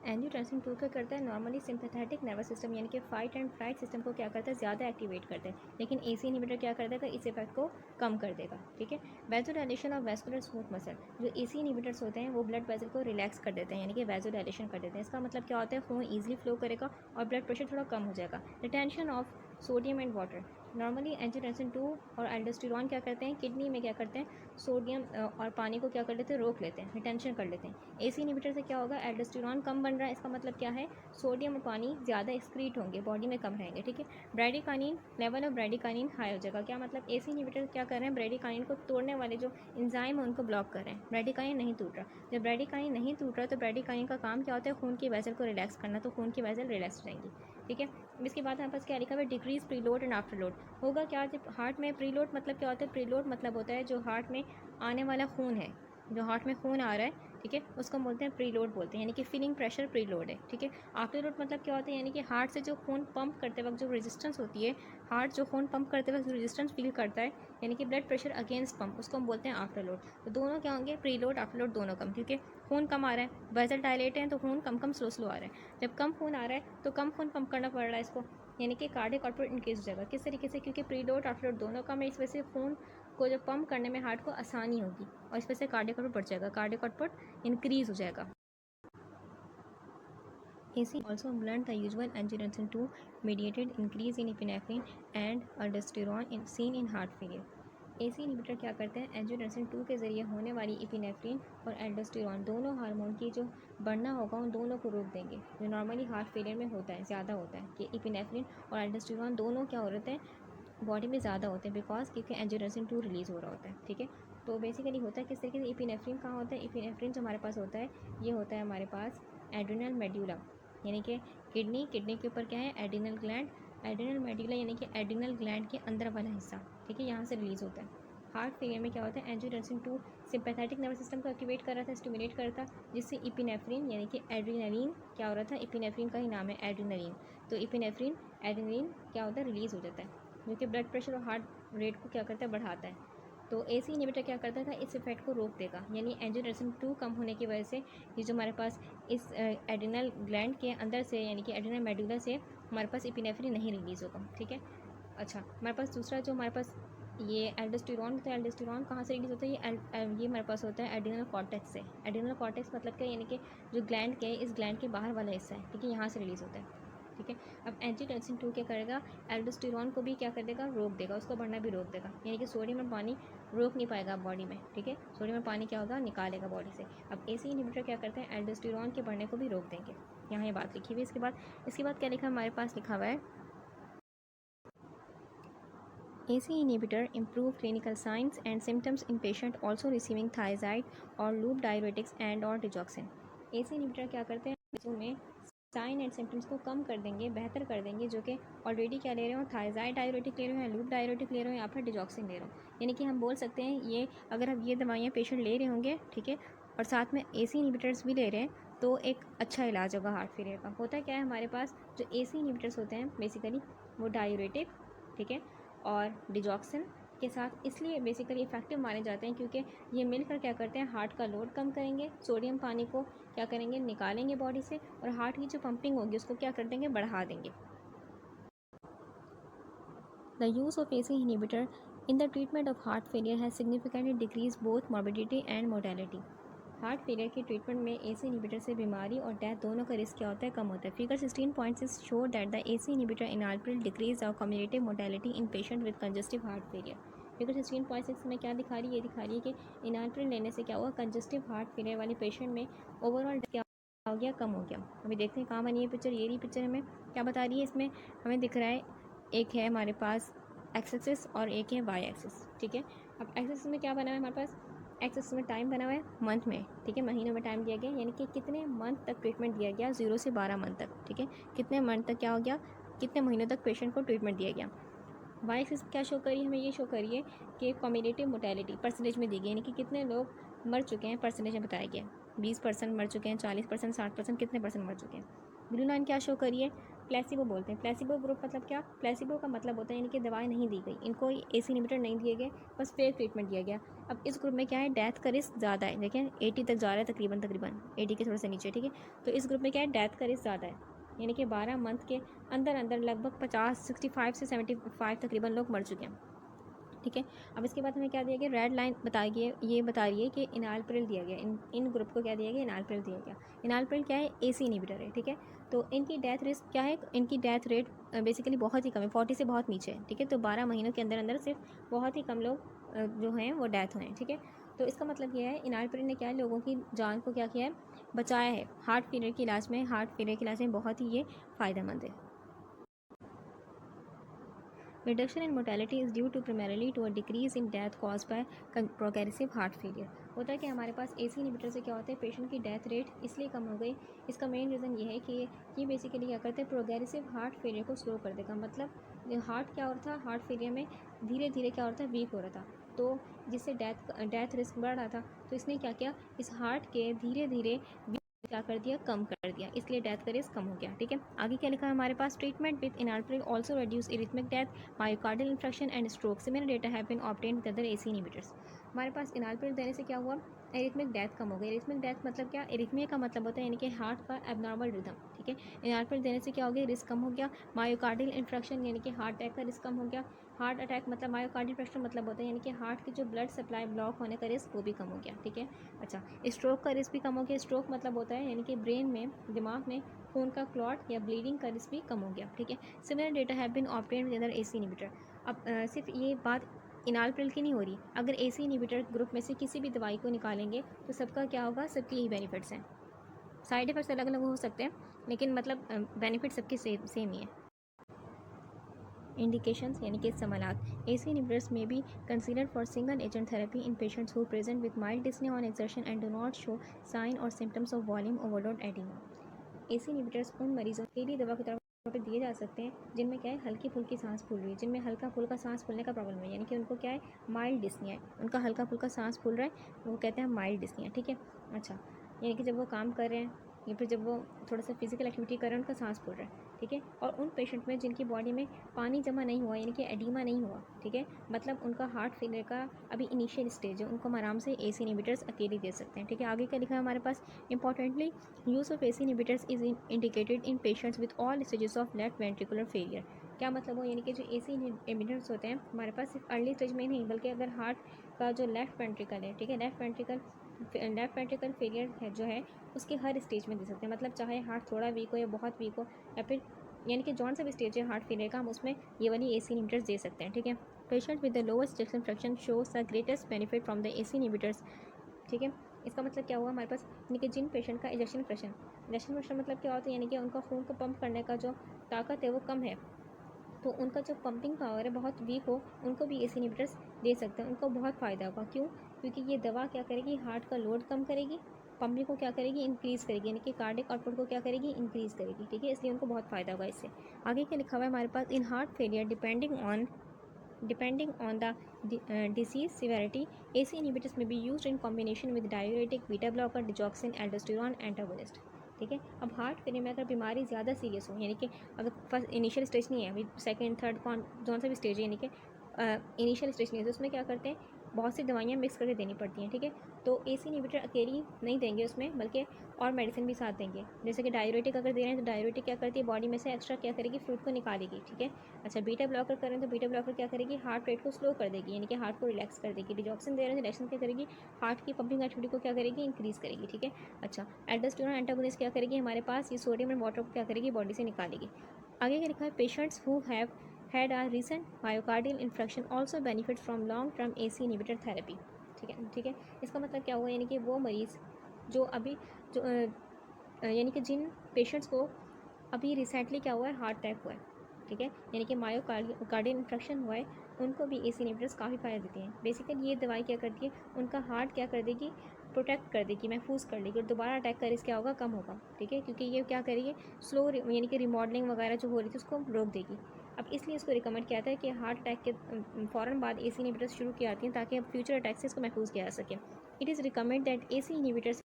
एंजियोटेंसिन 2 क्या करता है, नॉर्मली सिंपैथेटिक नर्वस सिस्टम यानी कि फाइट एंड फ्लाइट सिस्टम को क्या करता है, ज़्यादा एक्टिवेट करता है, लेकिन एसी इनहिबिटर क्या कर देगा, इस इफेक्ट को कम कर देगा। ठीक है, वैसोडाइलेशन और वैस्कुलर स्मूथ मसल, जो एसी इनहिबिटर्स होते हैं वो ब्लड वेसल को रिलैक्स कर देते हैं, यानी कि वैसोडाइलेशन कर देते हैं। इसका मतलब क्या होता है, खून ईजिली फ्लो करेगा और ब्लड प्रेशर थोड़ा कम हो जाएगा। Retention of sodium and water, normally angiotensin 2 और एल्डोस्टेरोन क्या करते हैं, किडनी में क्या करते हैं, सोडियम और पानी को क्या कर लेते हैं, रोक लेते हैं, रिटेंशन कर लेते हैं। एसी इनहिबिटर से क्या होगा, एल्डोस्टेरोन कम बन रहा है, इसका मतलब क्या है, सोडियम और पानी ज़्यादा एक्सक्रीट होंगे, बॉडी में कम रहेंगे। ठीक है, bradykinin level of bradykinin high हो जाएगा। क्या मतलब, एसी इनहिबिटर क्या कर रहे हैं, ब्रेडिकाइनिन को तोड़ने वाले जो एंजाइम है उनको ब्लॉक कर रहे हैं, ब्रेडिकाइनिन नहीं टूट रहा। जब ब्रेडिकाइनिन नहीं टूट रहा तो ब्रेडिकाइनिन का काम क्या होता है, खून की वेसल को रिलैक्स करना, तो खून की वेसल रिलैक्स हो जाएंगी। ठीक है, इसके बाद हमारे पास क्या लिखा हुआ है, डिक्रीज प्रीलोड एंड आफ्टरलोड। होगा क्या, जब हार्ट में प्रीलोड मतलब क्या होता है, प्रीलोड मतलब होता है जो हार्ट में आने वाला खून है, जो हार्ट में खून आ रहा है, ठीक है, उसको बोलते हैं प्रीलोड बोलते हैं, यानी कि फिलिंग प्रेशर प्रीलोड है। ठीक है, आफ्टरलोड मतलब क्या होता है, यानी कि हार्ट से जो खून पंप करते वक्त जो रेजिस्टेंस होती है, हार्ट जो खून पंप करते वक्त जो रेजिस्टेंस फील करता है, यानी कि ब्लड प्रेशर अगेंस्ट पंप, उसको हम बोलते हैं आफ्टरलोड। तो दोनों क्या होंगे, प्रीलोड आफ्टरलोड दोनों कम, क्योंकि खून कम आ रहा है, वेसल डायलेट है तो खून कम कम स्लो आ रहा है। जब कम खून आ रहा है तो कम खून पंप करना पड़ रहा है इसको, यानी कि कार्डियक आउटपुट इंक्रीज हो जाएगा। किस तरीके से, क्योंकि प्रीलोड आफ्टरलोड दोनों कम है, इस वजह से खून को जो पंप करने में हार्ट को आसानी होगी और इस वजह से कार्डियक आउटपुट बढ़ जाएगा, कार्डियक आउटपुट इंक्रीज हो जाएगा। AC also blunt the usual angiotensin II mediated increase in epinephrine and aldosterone seen in heart failure. AC inhibitor क्या करते हैं, एंजियोटेंसिन 2 के ज़रिए होने वाली एपिनेफ्रिन और एल्डोस्टेरॉन दोनों हार्मोन की जो बढ़ना होगा उन दोनों को रोक देंगे, जो नॉर्मली हार्ट फेलियर में होता है, ज़्यादा होता है कि एपिनेफ्रिन और एल्डोस्टेरॉन दोनों क्या हो रहे हैं, बॉडी में ज़्यादा होते हैं, बिकॉज क्योंकि एंजियोटेंसिन 2 रिलीज़ हो रहा होता है। ठीक है, तो बेसिकली होता है किस तरीके से, एपिनेफ्रिन कहाँ होता है, एपिनेफ्रिन जो हमारे पास होता है ये होता है हमारे पास एड्रिनल मेड्यूला, यानी कि किडनी के ऊपर क्या है, एड्रिनल ग्लैंड, एड्रिनल मेड्यूला यानी कि एड्रिनल ग्लैंड के अंदर वाला हिस्सा। ठीक है, यहाँ से रिलीज़ होता है। हार्ट फेलियर में क्या होता है, एंजियोटेंसिन 2 सिंपैथेटिक नर्वस सिस्टम को एक्टिवेट कर रहा था, स्टिमुलेट कर रहा था, जिससे इपिनेफ्रिन यानी कि एड्रीनलिन क्या हो रहा था, इपिनेफ्रिन का ही नाम है एड्रीनलिन, तो इपिनेफ्रिन एड्रीनलिन क्या होता है, रिलीज़ हो जाता है, जो कि ब्लड प्रेशर और हार्ट रेट को क्या करता है, बढ़ाता है। तो AC इनिबिटर क्या करता था, इस इफेक्ट को रोक देगा, यानी एंजियोटेंसिन 2 कम होने की वजह से ये जो हमारे पास इस एड्रिनल ग्लैंड के अंदर से यानी कि एड्रिनल मेडुला से हमारे पास एपिनेफ्रिन नहीं रिलीज़ होगा। ठीक है, अच्छा हमारे पास दूसरा जो हमारे पास ये एल्डोस्टेरॉन, तो एल्डोस्टेरॉन कहाँ से रिलीज़ होता है, ये हमारे पास होता है एड्रिनल कॉर्टेक्स से। एड्रिनल कॉर्टेक्स मतलब क्या, यानी कि जो ग्लैंड के इस ग्लैंड के बाहर वाला हिस्सा है, ठीक है, यहाँ से रिलीज़ होता है। ठीक है, अब एंजियोटेंसिन 2 क्या करेगा, एल्डोस्टेरॉन को भी क्या कर देगा, रोक देगा, उसको बढ़ना भी रोक देगा, यानी कि सोडियम और पानी रोक नहीं पाएगा बॉडी में। ठीक है, सोडियम और पानी क्या होगा, निकालेगा बॉडी से। अब AC इनिबिटर क्या करते हैं, एल्डोस्टेरॉन के बढ़ने को भी रोक देंगे। यहाँ ये बात लिखी हुई है। इसके बाद क्या लिखा है हमारे पास, लिखा हुआ है AC inhibitor improve clinical signs and symptoms in patient also receiving thiazide or loop diuretics and or digoxin। AC inhibitor क्या करते हैं, बच्चों में साइन एंड सिम्टम्स को कम कर देंगे, बेहतर कर देंगे, जो कि ऑलरेडी क्या ले रहे हो, थायजाइड डायरेटिक ले रहे हो, लूप डायरेटिक ले रहे हो, या फिर डिजॉक्सिन ले रहे हो। यानी कि हम बोल सकते हैं ये अगर अब ये दवाइयाँ पेशेंट ले रहे होंगे, ठीक है, और साथ में AC इनिबिटर्स भी ले रहे हैं, तो एक अच्छा इलाज होगा हार्ट फेलियर का। होता क्या है हमारे पास, जो AC इनिबिटर्स होते हैं बेसिकली वो डायरेटिक, ठीक है, और डिजॉक्सिन के साथ इसलिए बेसिकली इफेक्टिव माने जाते हैं क्योंकि ये मिलकर क्या करते हैं, हार्ट का लोड कम करेंगे, सोडियम पानी को क्या करेंगे, निकालेंगे बॉडी से, और हार्ट की जो पंपिंग होगी उसको क्या कर देंगे, बढ़ा देंगे। The use of AC inhibitor in the treatment of heart failure has significantly decrease both morbidity and mortality. Heart failure के ट्रीटमेंट में AC इनिबिटर से बीमारी और डेथ दोनों का रिस्क क्या होता है, कम होता है। Figure 16.6 show that the AC inhibitor enalapril decrease of cumulative mortality in patient with congestive heart failure. Figure 16.6 में क्या दिखा रही है, ये दिखा रही है कि इनहाल्पिल लेने से क्या हुआ, कंजस्टिव हार्ट फेलियर वाले पेशेंट में ओवरऑल क्या हो गया, कम हो गया। अभी देखते हैं कहाँ बनी है पिक्चर, ये रही पिक्चर हमें क्या बता रही है, इसमें हमें दिख रहा है एक है हमारे पास एक्स एक्सिस और एक है वाई एक्सिस। ठीक है, अब एक्स एक्सिस में क्या बना हुआ है हमारे पास, एक्स एक्सिस में टाइम बना हुआ है मंथ में, ठीक है, महीनों में टाइम दिया गया, यानी कि कितने मंथ तक ट्रीटमेंट दिया गया, 0 से 12 मंथ तक। ठीक है, कितने मंथ तक क्या हो गया, कितने महीनों तक पेशेंट को ट्रीटमेंट दिया गया। वाई एक्सिस क्या शो करिए, हमें ये शो करिए कि कम्युलेटिव मोर्टेलिटी परसेंटेज में दी गई, यानी कि कितने लोग मर चुके हैं, परसेंटेज में बताया गया, 20% मर चुके हैं, 40%, 60%, कितने परसेंट मर चुके हैं। ब्लू लाइन क्या शो करिए, प्लेसिबो बोलते हैं। प्लेसिबो ग्रुप मतलब क्या, प्लेसिबो का मतलब होता है यानी कि दवाई नहीं दी गई, इनको AC इनिबिटर नहीं दिए गए, बस फेक ट्रीटमेंट दिया गया। अब इस ग्रुप में क्या है, डेथ का रिस्क ज़्यादा है, देखें 80 तक जा रहा है, तकरीबन 80 के थोड़े से नीचे। ठीक है, तो इस ग्रुप में क्या है, डेथ का रिस्क ज़्यादा है, यानी कि 12 मंथ के अंदर अंदर लगभग 65 से 75 तकरीबन लोग मर चुके हैं। ठीक है, अब इसके बाद हमें क्या दिया गया, रेड लाइन बताइए, ये बता रही है कि इनालप्रिल दिया गया, इन ग्रुप को क्या दिया गया, इनालप्रिल दिया गया। इनालप्रिल क्या है, AC इनिबिटर है। ठीक है, तो इनकी डेथ रिस्क क्या है, इनकी डेथ रेट बेसिकली बहुत ही कम है, 40 से बहुत नीचे है। ठीक है, तो 12 महीनों के अंदर अंदर सिर्फ बहुत ही कम लोग जो हैं वो डेथ हुए हैं। ठीक है, तो इसका मतलब यह है इनालप्रिल ने क्या है, लोगों की जान को क्या किया है, बचाया है। हार्ट फेलियर के इलाज में बहुत ही ये फ़ायदेमंद है। Reduction in mortality is due to primarily to a decrease in death caused by progressive heart failure। होता है कि हमारे पास AC इनिबिटर से क्या होता है, पेशेंट की डेथ रेट इसलिए कम हो गई, इसका मेन रीज़न ये है कि ये बेसिकली क्या करते हैं, प्रोग्रेसिव हार्ट फेलियर को स्लो कर देगा। मतलब हार्ट क्या हो रहा था, हार्ट फेलियर में धीरे धीरे क्या हो रहा था, वीक हो रहा था, तो जिससे डेथ रिस्क बढ़ रहा था, तो इसने क्या किया, इस हार्ट के धीरे धीरे क्या कर दिया, कम कर दिया, इसलिए डेथ का रिस्क कम हो गया। ठीक है, आगे क्या लिखा है हमारे पास, treatment with enalapril also reduce arrhythmic death, myocardial infection and stroke. Similar data have been obtained with other AC inhibitors. हमारे पास इनालप्रिल देने से क्या हुआ, एरिथमिक डेथ कम हो गई। एरिथमिक डेथ मतलब क्या, एरिथमिया का मतलब होता है यानी कि हार्ट का एबनॉर्मल रिदम। ठीक है, इनालप्रिल देने से क्या हो गया, रिस्क कम हो गया। मायोकार्डियल इन्फेक्शन यानी कि हार्ट अटैक का रिस्क कम हो गया। हार्ट अटैक मतलब मायोकार्डियल इंफेक्शन मतलब होता है यानी कि हार्ट की जो ब्लड सप्लाई ब्लॉक होने का रिस्क वो भी कम हो गया, ठीक है। अच्छा, स्ट्रोक का रिस्क भी कम हो गया। स्ट्रोक मतलब होता है यानी कि ब्रेन में, दिमाग में खून का क्लॉट या ब्लीडिंग का रिस्क भी कम हो गया, ठीक है। Similar data have been obtained with other AC inhibitor. अब सिर्फ ये बात इनालप्रिल की नहीं हो रही, अगर एसी इनहिबिटर ग्रुप में से किसी भी दवाई को निकालेंगे तो सबका क्या होगा, सबके यही बेनिफिट्स हैं। साइड इफेक्ट्स अलग अलग हो सकते हैं लेकिन मतलब बेनिफिट सबके सेम ही है। इंडिकेशंस यानी कि इस्तेमालात। AC inhibitors may be considered for single agent therapy in patients who present with mild dyspnoea on exertion and do not show sign or symptoms of volume overload oedema. AC inhibitors उन मरीजों के लिए दवा के तौर पर दिए जा सकते हैं जिनमें क्या है, हल्की फुल्की सांस फूल रही है, जिनमें हल्का फुल्का सांस फूलने का प्रॉब्लम है, यानी कि उनको क्या है, माइल्ड डिस्निया है, उनका हल्का फुल्का सांस फूल रहा है, वो कहते हैं माइल्ड डिस्निया, ठीक है। अच्छा, यानी कि जब वो काम कर रहे हैं या फिर जब वो थोड़ा सा फिजिकल एक्टिविटी कर रहे हैं, उनका सांस फूल रहा है, ठीक है। और उन पेशेंट में जिनकी बॉडी में पानी जमा नहीं हुआ, यानी कि एडीमा नहीं हुआ, ठीक है, मतलब उनका हार्ट फेलियर का अभी इनिशियल स्टेज है, उनको हम आराम से एसी इनहिबिटर्स अकेले दे सकते हैं, ठीक है। आगे क्या लिखा है हमारे पास, importantly use of AC inhibitors is indicated in patients with all stages of left ventricular failure. क्या मतलब हो, यानी कि जो एसी इनहिबिटर्स होते हैं हमारे पास सिर्फ अर्ली स्टेज में नहीं, बल्कि अगर हार्ट का जो लेफ्ट वेंट्रिकल है, ठीक है, लेफ्ट वेंट्रिकल फेलियर है जो है उसके हर स्टेज में दे सकते हैं, मतलब चाहे हार्ट थोड़ा वीक हो या बहुत वीक हो, या फिर यानी कि जौन सा भी स्टेज है हार्ट फेलियर का, हम उसमें ये वाली एसी इनहिबिटर्स दे सकते हैं, ठीक है। Patient with the lowest ejection fraction shows the greatest benefit from the AC inhibitors, ठीक है। इसका मतलब क्या हुआ हमारे पास, यानी कि जिन पेशेंट का एजेक्शन फ्रैक्शन मतलब क्या होता है, यानी कि उनका खून को पंप करने का जो ताकत है वो कम है, तो उनका जो पंपिंग पावर है बहुत वीक हो, उनको भी एसी इनहिबिटर्स दे सकते हैं, उनको बहुत फ़ायदा होगा। क्यों? क्योंकि ये दवा क्या करेगी, हार्ट का लोड कम करेगी, पंपिंग को क्या करेगी, इंक्रीज़ करेगी, यानी कि कार्डिक आउटपुट को क्या करेगी, इंक्रीज़ करेगी, ठीक है, इसलिए उनको बहुत फ़ायदा होगा इससे। आगे क्या लिखा हुआ है हमारे पास, in heart failure depending on the disease severity, AC inhibitors may be used in combination with diuretic, beta blocker, digoxin, aldosterone antagonist, ठीक है। अब हार्ट फेलियर में अगर बीमारी ज़्यादा सीरियस हो, यानी कि अगर फर्स्ट इनिशियल स्टेज नहीं है, अभी सेकंड थर्ड कौन जौन सा भी स्टेज है, यानी कि इनिशियल स्टेज नहीं है, तो उसमें क्या करते हैं, बहुत सी दवाइयाँ मिक्स करके देनी पड़ती हैं, ठीक है। तो एसी इनहिबिटर अकेली नहीं देंगे उसमें, बल्कि और मेडिसिन भी साथ देंगे। जैसे कि डाययूरेटिक अगर दे रहे हैं तो डाययूरेटिक क्या करती है, बॉडी में से एक्स्ट्रा क्या करेगी, फ्लूइड को निकालेगी, ठीक है। अच्छा, बीटा ब्लॉकर कर रहे हैं तो बीटा ब्लॉकर क्या करेगी, हार्ट रेट को स्लो कर देगी, यानी कि हार्ट को रिलैक्स कर देगी। डिजॉक्सिन दे रहे हैं तो डिजॉक्सिन क्या करेगी, हार्ट की पंपिंग एक्टिविटी को क्या करेगी, इंक्रीज़ करेगी, ठीक है। अच्छा, एल्डोस्टेरोन एंटागोनिस्ट क्या करेगी, हमारे पास ये सोडियम एंड वाटर को क्या करेगी, बॉडी से निकालेगी। आगे क्या लिखा है, patients who have had a recent myocardial infarction also benefit from long term AC inhibitor therapy, ठीक है, ठीक है। इसका मतलब क्या हुआ, यानी कि वो मरीज़ जो अभी जो यानी कि जिन पेशेंट्स को अभी रिसेंटली क्या हुआ है, हार्ट अटैक हुआ है, ठीक है, यानी कि मायोकार्डियल इन्फेक्शन हुआ है, उनको भी एसी इनहिबिटर्स काफ़ी फ़ायदा देती हैं। बेसिकली ये दवाई क्या करती है, उनका हार्ट क्या कर देगी, प्रोटेक्ट कर देगी, महफूज कर देगी, और दोबारा अटैक का रिस्क क्या होगा, कम होगा, ठीक है, क्योंकि ये क्या करेगी, स्लो यानी कि रिमॉडलिंग वगैरह जो हो रही थी उसको रोक देगी। अब इसलिए इसको रिकमेंड किया था कि हार्ट अटैक के फ़ौरन बाद एसी इनहिबिटर्स शुरू की जाती हैं ताकि अब फ्यूचर अटैक से इसको महफूज किया जा सके। It is recommend that AC inhibitors,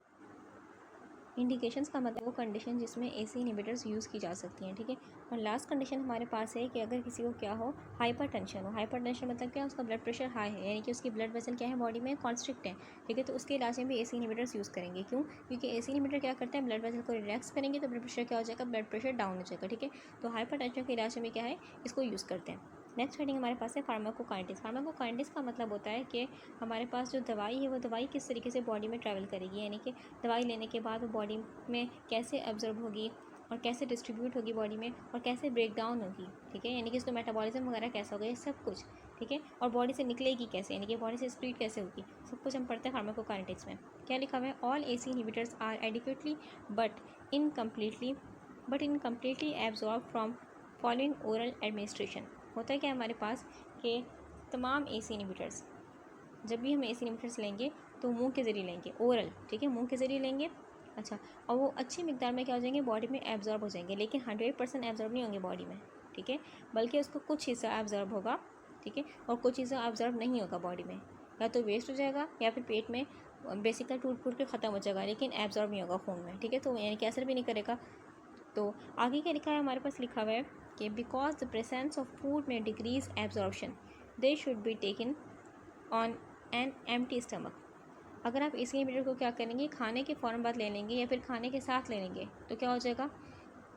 indications का मतलब वो कंडीशन जिसमें एसी इनहिबिटर्स यूज़ की जा सकती हैं, ठीक है। और लास्ट कंडीशन हमारे पास है कि अगर किसी को क्या हो, हाइपरटेंशन हो। हाइपरटेंशन मतलब क्या, उसका ब्लड प्रेशर हाई है, यानी कि उसकी ब्लड वेसल क्या है, बॉडी में कॉन्स्ट्रिक्ट है, ठीक है, तो उसके इलाज में भी एसी इनहिबिटर्स यूज़ करेंगे। क्यों? क्योंकि एसी इनहिबिटर क्या करते हैं, ब्लड वेसल को रिलैक्स करेंगे तो ब्लड प्रेशर क्या हो जाएगा, ब्लड प्रेशर डाउन हो जाएगा, ठीक है। तो हाइपरटेंशन के इलाज में क्या है, इसको यूज़ करते हैं। नेक्स्ट हेडिंग हमारे पास है फार्माकोकाइनेटिक्स। फार्माकोकाइनेटिक्स का मतलब होता है कि हमारे पास जो दवाई है वो दवाई किस तरीके से बॉडी में ट्रैवल करेगी, यानी कि दवाई लेने के बाद वो बॉडी में कैसे ऑब्जर्व होगी और कैसे डिस्ट्रीब्यूट होगी बॉडी में, और कैसे ब्रेक डाउन होगी, ठीक है, यानी कि इसका मेटाबॉलिज्म वगैरह कैसा होगा, ये सब कुछ, ठीक है। और बॉडी से निकलेगी कैसे, यानी कि बॉडी से स्प्लिट कैसे होगी, सब कुछ हम पढ़ते हैं फार्माकोकाइनेटिक्स में। क्या लिखा हुआ है, all AC inhibitors are adequately but incompletely absorb from following oral administration. होता है क्या हमारे पास कि तमाम एसी इनहिबिटर्स, जब भी हम एसी इनहिबिटर्स लेंगे तो मुंह के ज़रिए लेंगे, ओरल, ठीक है, मुंह के ज़रिए लेंगे। अच्छा, और वो अच्छी मिकदार में क्या हो जाएंगे, बॉडी में एब्जॉर्ब हो जाएंगे, लेकिन 100% एब्जॉर्ब नहीं होंगे बॉडी में, ठीक है, बल्कि उसको कुछ हिस्सा एब्जॉर्ब होगा, ठीक है, और कुछ हिस्सा एब्जॉर्ब नहीं होगा बॉडी में, या तो वेस्ट हो जाएगा या फिर पेट में बेसिकली टूट फूट के ख़त्म हो जाएगा, लेकिन एब्जॉर्ब नहीं होगा खून में, ठीक है, तो यानी कि असर भी नहीं करेगा। तो आगे क्या लिखा है हमारे पास, लिखा हुआ है कि because the presence of food may decrease absorption they should be taken on an empty stomach. अगर आप इसी इनहिबिटर को क्या करेंगे, खाने के फ़ौरन बाद ले लेंगे या फिर खाने के साथ ले लेंगे तो क्या हो जाएगा,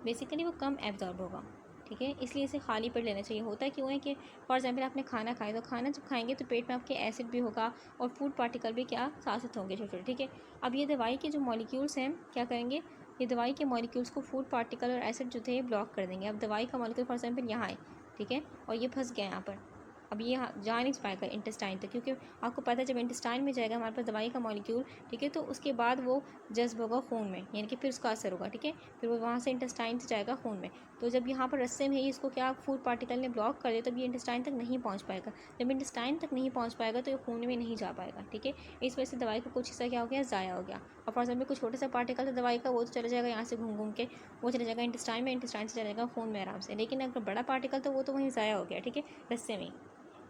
बेसिकली वो कम एब्जॉर्ब होगा, ठीक है, इसलिए इसे खाली पेट लेना चाहिए। होता क्यों है कि फॉर एग्जाम्पल आपने खाना खाया, तो खाना जब खाएंगे तो पेट में आपके एसिड भी होगा और फूड पार्टिकल भी क्या साथ होंगे छोटे छोटे, ठीक है। अब ये दवाई के जो मॉलिक्यूल्स हैं क्या करेंगे, ये दवाई के मॉलिक्यूल्स को फूड पार्टिकल और एसिड जो थे ये ब्लॉक कर देंगे। अब दवाई का मॉलिक्यूल फॉर एग्जाम्पल यहाँ है, ठीक है, और ये फंस गया यहाँ पर। अब ये जा नहीं पाएगा इंटेस्टाइन तक, क्योंकि आपको पता है जब इंटेस्टाइन में जाएगा हमारे पास दवाई का मॉलिक्यूल, ठीक है, तो उसके बाद वो जज्ब होगा खून में, यानी कि फिर उसका असर होगा, ठीक है, फिर वो वहाँ से इंटेस्टाइन से जाएगा खून में। तो जब यहाँ पर रस्से में ही इसको क्या फूड पार्टिकल ने ब्लॉक कर दिया, तब ये इंटेस्टाइन तक नहीं पहुँच पाएगा। जब इंटेस्टाइन तक नहीं पहुँच पाएगा तो ये खून में नहीं जा पाएगा, ठीक है। इस वजह से दवाई का कुछ हिस्सा क्या हो गया, ज़ाया हो गया। और फॉर एग्जाम्पल कुछ छोटा सा पार्टिकल था दवाई का, वो तो चला जाएगा यहाँ से घूम घूम के, वो चला जाएगा इंटेस्टाइन में, इंटेस्टाइन से चला जाएगा खून में आराम से। लेकिन अगर बड़ा पार्टिकल तो वो तो वहीं ज़ाया हो गया, ठीक है, रस्से में।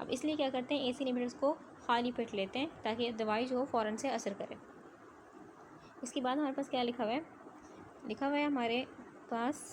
अब इसलिए क्या करते हैं, एसी इनहिबिटर्स को खाली पेट लेते हैं ताकि दवाई जो हो फ़ौरन से असर करे। इसके बाद हमारे पास क्या लिखा हुआ है, लिखा हुआ है हमारे पास,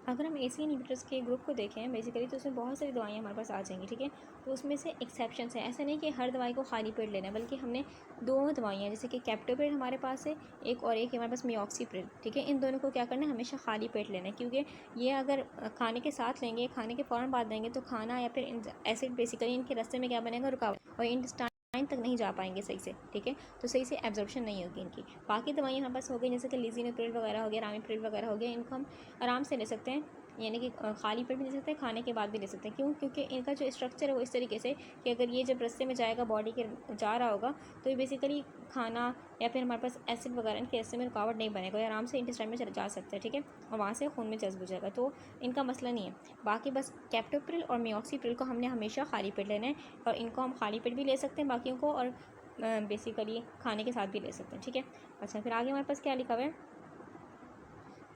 अगर हम एसी इनहिबिटर्स के ग्रुप को देखें बेसिकली तो उसमें बहुत सारी दवाइयाँ हमारे पास आ जाएंगी, ठीक है। तो उसमें से एक्सेप्शंस है, ऐसा नहीं कि हर दवाई को खाली पेट लेना है, बल्कि हमने दो दवाइयाँ जैसे कि कैप्टोप्रिल हमारे पास है एक, और एक हमारे पास मिऑक्सीप्रिल, ठीक है। इन दोनों को क्या करना है, हमेशा खाली पेट लेना है, क्योंकि ये अगर खाने के साथ लेंगे, खाने के फ़ौरन बाद लेंगे तो खाना या फिर एसिड बेसिकली इनके रास्ते में क्या बनेगा, रुकावट, और इंटेस्टाइन तक नहीं जा पाएंगे सही से, ठीक है, तो सही से एब्जॉर्प्शन नहीं होगी इनकी। बाकी दवाइयाँ हमारे पास हो गई जैसे कि लिसिनोप्रिल वगैरह हो गया, रामिप्रिल वगैरह हो गया, इनको हम आराम से ले सकते हैं, यानी कि खाली पेट भी ले सकते हैं, खाने के बाद भी ले सकते हैं। क्यों, क्योंकि इनका जो स्ट्रक्चर है वो इस तरीके से कि अगर ये जब रस्ते में जाएगा, बॉडी के जा रहा होगा, तो ये बेसिकली खाना या फिर हमारे पास एसिड वगैरह इनके रस्ते में रुकावट नहीं बनेगा, आराम से इंटेस्टाइन में जा सकता है, ठीक है, और वहाँ से खून में जज्ब हो जाएगा, तो इनका मसला नहीं है। बाकी बस कैप्टोप्रिल और मिऑक्सीप्रिल को हमने हमेशा खाली पेट लेना है, और इनको हम खाली पेट भी ले सकते हैं बाकियों को, और बेसिकली खाने के साथ भी ले सकते हैं, ठीक है। अच्छा, फिर आगे हमारे पास क्या लिखा हुआ है,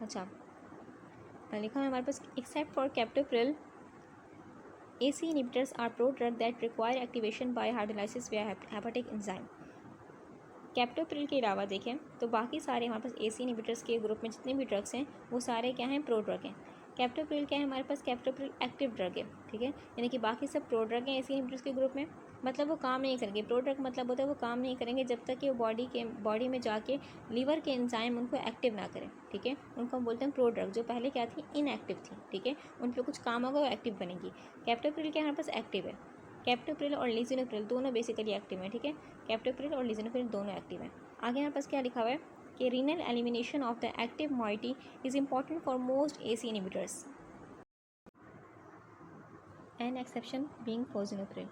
अच्छा लिखा है हमारे पास, except for captopril AC inhibitors are prodrug that require activation by hydrolysis via hepatic enzyme। Captopril के अलावा देखें तो बाकी सारे हमारे पास AC इनहिबिटर्स के ग्रुप में जितने भी ड्रग्स हैं वो सारे क्या हैं, प्रोड्रग हैं। कैप्टोप्रिल क्या है हमारे पास, कैप्टोप्रिल एक्टिव ड्रग है, ठीक है, यानी कि बाकी सब प्रोड्रग हैं AC इनहिबिटर्स के ग्रुप में, मतलब वो काम नहीं करेंगे। प्रोड्रग मतलब होता है वो काम नहीं करेंगे जब तक कि वो बॉडी में जाके लीवर के एंजाइम उनको एक्टिव ना करें, ठीक है, उनको हम बोलते हैं प्रोड्रग। जो पहले क्या थी, इनएक्टिव थी, ठीक है, उन पर कुछ काम होगा वो एक्टिव बनेगी। कैप्टोप्रिल क्या हमारे पास एक्टिव है, कैप्टोप्रिल और लिसिनोप्रिल दोनों बेसिकली एक्टिव हैं, ठीक है, कैप्टोप्रिल और लिसिनोप्रिल दोनों एक्टिव हैं। आगे हमारे पास क्या लिखा हुआ है कि renal elimination of the active moiety is important for most AC inhibitors, an exception being fosinopril.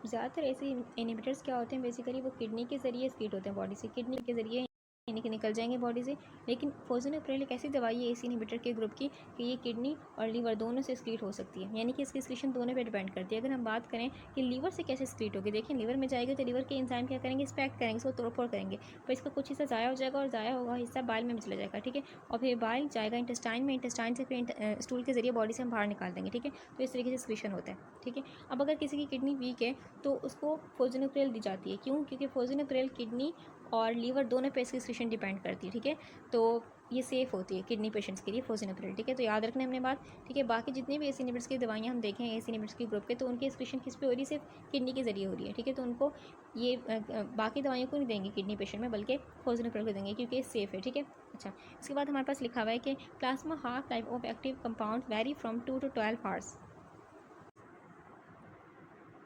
ज़्यादातर ऐसे इनहिबिटर्स क्या होते हैं, बेसिकली वो किडनी के ज़रिए एक्सक्रीट होते हैं बॉडी से, किडनी के ज़रिए यानी कि निकल जाएंगे बॉडी से। लेकिन फोजिनोप्रिल एक ऐसी दवाई है AC इनहिबिटर के ग्रुप की कि ये किडनी और लीवर दोनों से एक्सक्रीट हो सकती है, यानी कि इसकी एक्सक्रीशन दोनों पे डिपेंड करती है। अगर हम बात करें कि लीवर से कैसे एक्सक्रीट होगी, देखिए लीवर में जाएगी तो लीवर के एंजाइम क्या करेंगे, एक्सपैक्ट करेंगे, इसको तोड़फोड़ करेंगे, तो इसका कुछ हिस्सा ज़ाया हो जाएगा और ज़ाया होगा हिस्सा बाइल में भी चला जाएगा, ठीक है, और फिर बाइल जाएगा इंटेस्टाइन में, इंटेस्टाइन से फिर स्टूल के जरिए बॉडी से हम बाहर निकाल देंगे, ठीक है, तो इस तरीके से एक्सक्रीशन होता है, ठीक है। अब अगर किसी की किडनी वीक है तो उसको फोजिनोप्रिल दी जाती है, क्यों, क्योंकि फोजिनोप्रिल किडनी और लीवर दोनों पे इसकी एक्सक्रीशन डिपेंड करती है, ठीक है, तो ये सेफ़ होती है किडनी पेशेंट्स के लिए फोजिनोप्रिल, ठीक है, तो याद रखना हमने बात, ठीक है। बाकी जितने भी AC इनहिबिटर्स की दवाइयाँ हम देखें AC इनहिबिटर्स के ग्रुप के, तो उनकी एक्सक्रीशन किस पे हो रही है, सिर्फ किडनी के जरिए हो रही है, ठीक है, तो उनको ये बाकी दवाइयों को नहीं देंगे किडनी पेशेंट में, बल्कि फोजिनोप्रिल को देंगे क्योंकि ये सेफ़ है, ठीक है। अच्छा, इसके बाद हमारे पास लिखा हुआ है कि plasma half life of active compound very from 2 to 12 hours.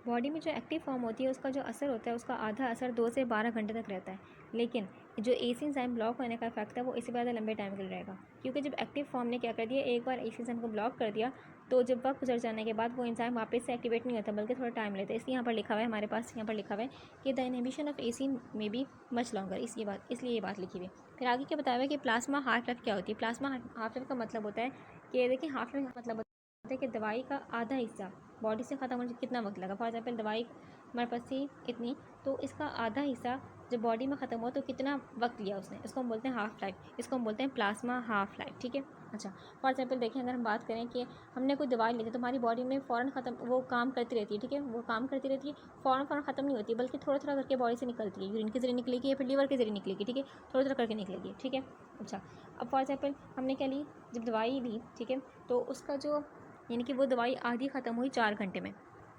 Body में जो एक्टिव फॉर्म होती है उसका जो असर होता है उसका आधा असर 2 से 12 घंटे तक रहता है, लेकिन जो AC एंजाइम ब्लॉक होने का इफेक्ट है वो इससे ज़्यादा लंबे टाइम के लिए रहेगा, क्योंकि जब एक्टिव फॉर्म ने क्या कर दिया, एक बार AC एंजाइम को ब्लॉक कर दिया तो जब वक्त गुजर जाने के बाद वो एंजाइम वापस से एक्टिवेट नहीं होता बल्कि थोड़ा टाइम लेता है। इसलिए यहाँ पर लिखा हुआ है हमारे पास, यहाँ पर लिखा हुआ है कि द इनहिबिशन ऑफ AC में बी मच लॉन्गर, इसलिए ये बात लिखी हुई है। फिर आगे क्या बताया हुआ है कि प्लाज्मा हाफ लाइफ क्या होती है। प्लाज्मा हाफ लाइफ का मतलब होता है कि देखिए हाफ लाइफ का मतलब होता है कि दवाई का आधा हिस्सा बॉडी से ख़त्म होने में कितना वक्त लगा। फॉर एग्जाम्पल दवाई हमारे पास थी इतनी, तो इसका आधा हिस्सा जब बॉडी में ख़त्म हुआ तो कितना वक्त लिया उसने, इसको हम बोलते हैं हाफ लाइफ, इसको हम बोलते हैं प्लाज्मा हाफ लाइफ, ठीक है। अच्छा, फॉर एग्जाम्पल देखें अगर हम बात करें कि हमने कोई दवाई ली थी तो हमारी बॉडी में फ़ौरन ख़त्म वो काम करती रहती है, ठीक है, वो काम करती रहती है, फ़ौरन ख़त्म नहीं होती बल्कि थोड़ा थोड़ा करके बॉडी से निकलती है, यूरिन के जरिए निकलेगी या फिर लीवर के जरिए निकलेगी, ठीक है, थोड़ा थोड़ा करके निकलेगी, ठीक है। अच्छा, अब फॉर एग्जाम्पल हमने क्या ली, जब दवाई ली, ठीक है, तो उसका जो यानी कि वो दवाई आधी ख़त्म हुई 4 घंटे में,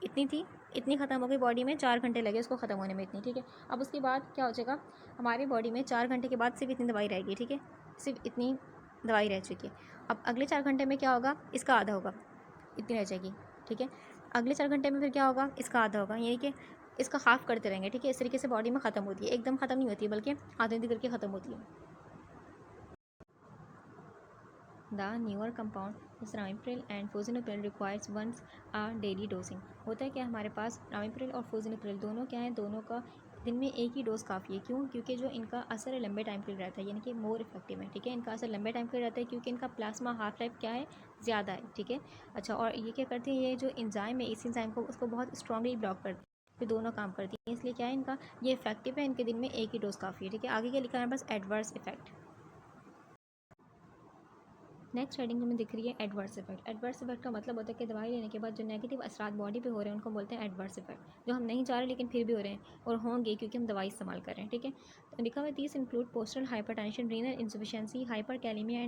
इतनी थी, इतनी ख़त्म हो गई बॉडी में, 4 घंटे लगे उसको ख़त्म होने में इतनी, ठीक है। अब उसके बाद क्या हो जाएगा, हमारी बॉडी में 4 घंटे के बाद सिर्फ इतनी दवाई रहेगी, ठीक है, सिर्फ इतनी दवाई रह चुकी है। अब अगले 4 घंटे में क्या होगा, इसका आधा होगा, इतनी रह जाएगी, ठीक है। अगले 4 घंटे में फिर क्या होगा, इसका आधा होगा, यानी कि इसका हाफ करते रहेंगे, ठीक है। इस तरीके से बॉडी में ख़त्म होती है, एकदम ख़त्म नहीं होती है बल्कि आधे आधे करके ख़त्म होती है। The newer compound ramipril and fosinopril requires once a daily dosing. होता है क्या, हमारे पास रामिप्रिल और फोजिनोप्रिल दोनों क्या है, दोनों का दिन में एक ही डोज काफ़ी है। क्यों? क्योंकि जो इनका असर है लंबे टाइम के लिए रहता है, यानी कि मोर इफेक्टिव है, ठीक है। इनका असर लंबे टाइम के लिए रहता है क्योंकि इनका प्लाज्मा हाफ लाइफ क्या है, ज़्यादा है, ठीक है। अच्छा, और ये क्या करती है, ये जो एंजाइम है इस एंजाइम को उसको बहुत स्ट्रांगली ब्लॉक करती है, फिर दोनों काम करती है, इसलिए क्या है इनका ये इफेक्टिव है। इनके दिन में एक ही डोज काफ़ी है, ठीक है। आगे क्या लिखा है हमारे पास, एडवर्स इफेक्ट। नेक्स्ट हेडिंग हमें दिख रही है एडवर्स इफेक्ट। एडवर्स इफेक्ट का मतलब होता है कि दवाई लेने के बाद जो नेगेटिव असरात बॉडी पे हो रहे हैं उनको बोलते हैं एडवर्स इफेक्ट, जो हम नहीं चाह रहे लेकिन फिर भी हो रहे हैं और होंगे क्योंकि हम दवाई इस्तेमाल कर रहे हैं, ठीक है। तो लिखा हुआ है these include postal hypertension, renal insufficiency, hyperkalemia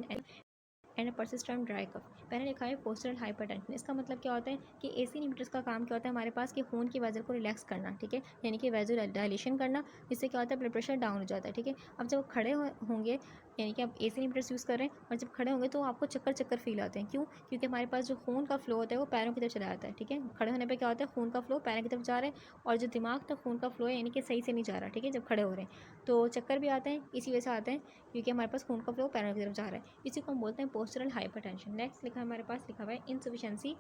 and persistent dry cough. पहले लिखा है पोस्टल हाइपरटेंशन। इसका मतलब क्या होता है कि एसी इनहिबिटर्स का काम क्या होता है हमारे पास कि खून की वेजल को रिलैक्स करना, ठीक है, यानी कि वेजल डायलेशन करना, जिससे क्या होता है ब्लड प्रेशर डाउन हो जाता है, ठीक है। अब जब खड़े होंगे, यानी कि आप एसी इनहिबिटर्स यूज़ कर रहे हैं और जब खड़े होंगे तो आपको चक्कर चक्कर फील आते हैं। क्यों? क्योंकि हमारे पास जो खून का फ्लो होता है वो पैरों की तरफ चला जाता है, ठीक है। खड़े होने पर क्या होता है, खून का फ्लो पैरों की तरफ जा रहा है और जो दिमाग तक खून का फ्लो है यानी कि सही से नहीं जा रहा, ठीक है, जब खड़े हो रहे हैं तो चक्कर भी आते हैं, इसी वजह से आते हैं क्योंकि हमारे पास खून का फ्लो पैरों की तरफ जा रहा है। इसी को हम बोलते हैं पोस्टरल हाइपरटेंशन। नेक्स्ट लिखा है हमारे पास, लिखा हुआ है इनसफिशिएंसी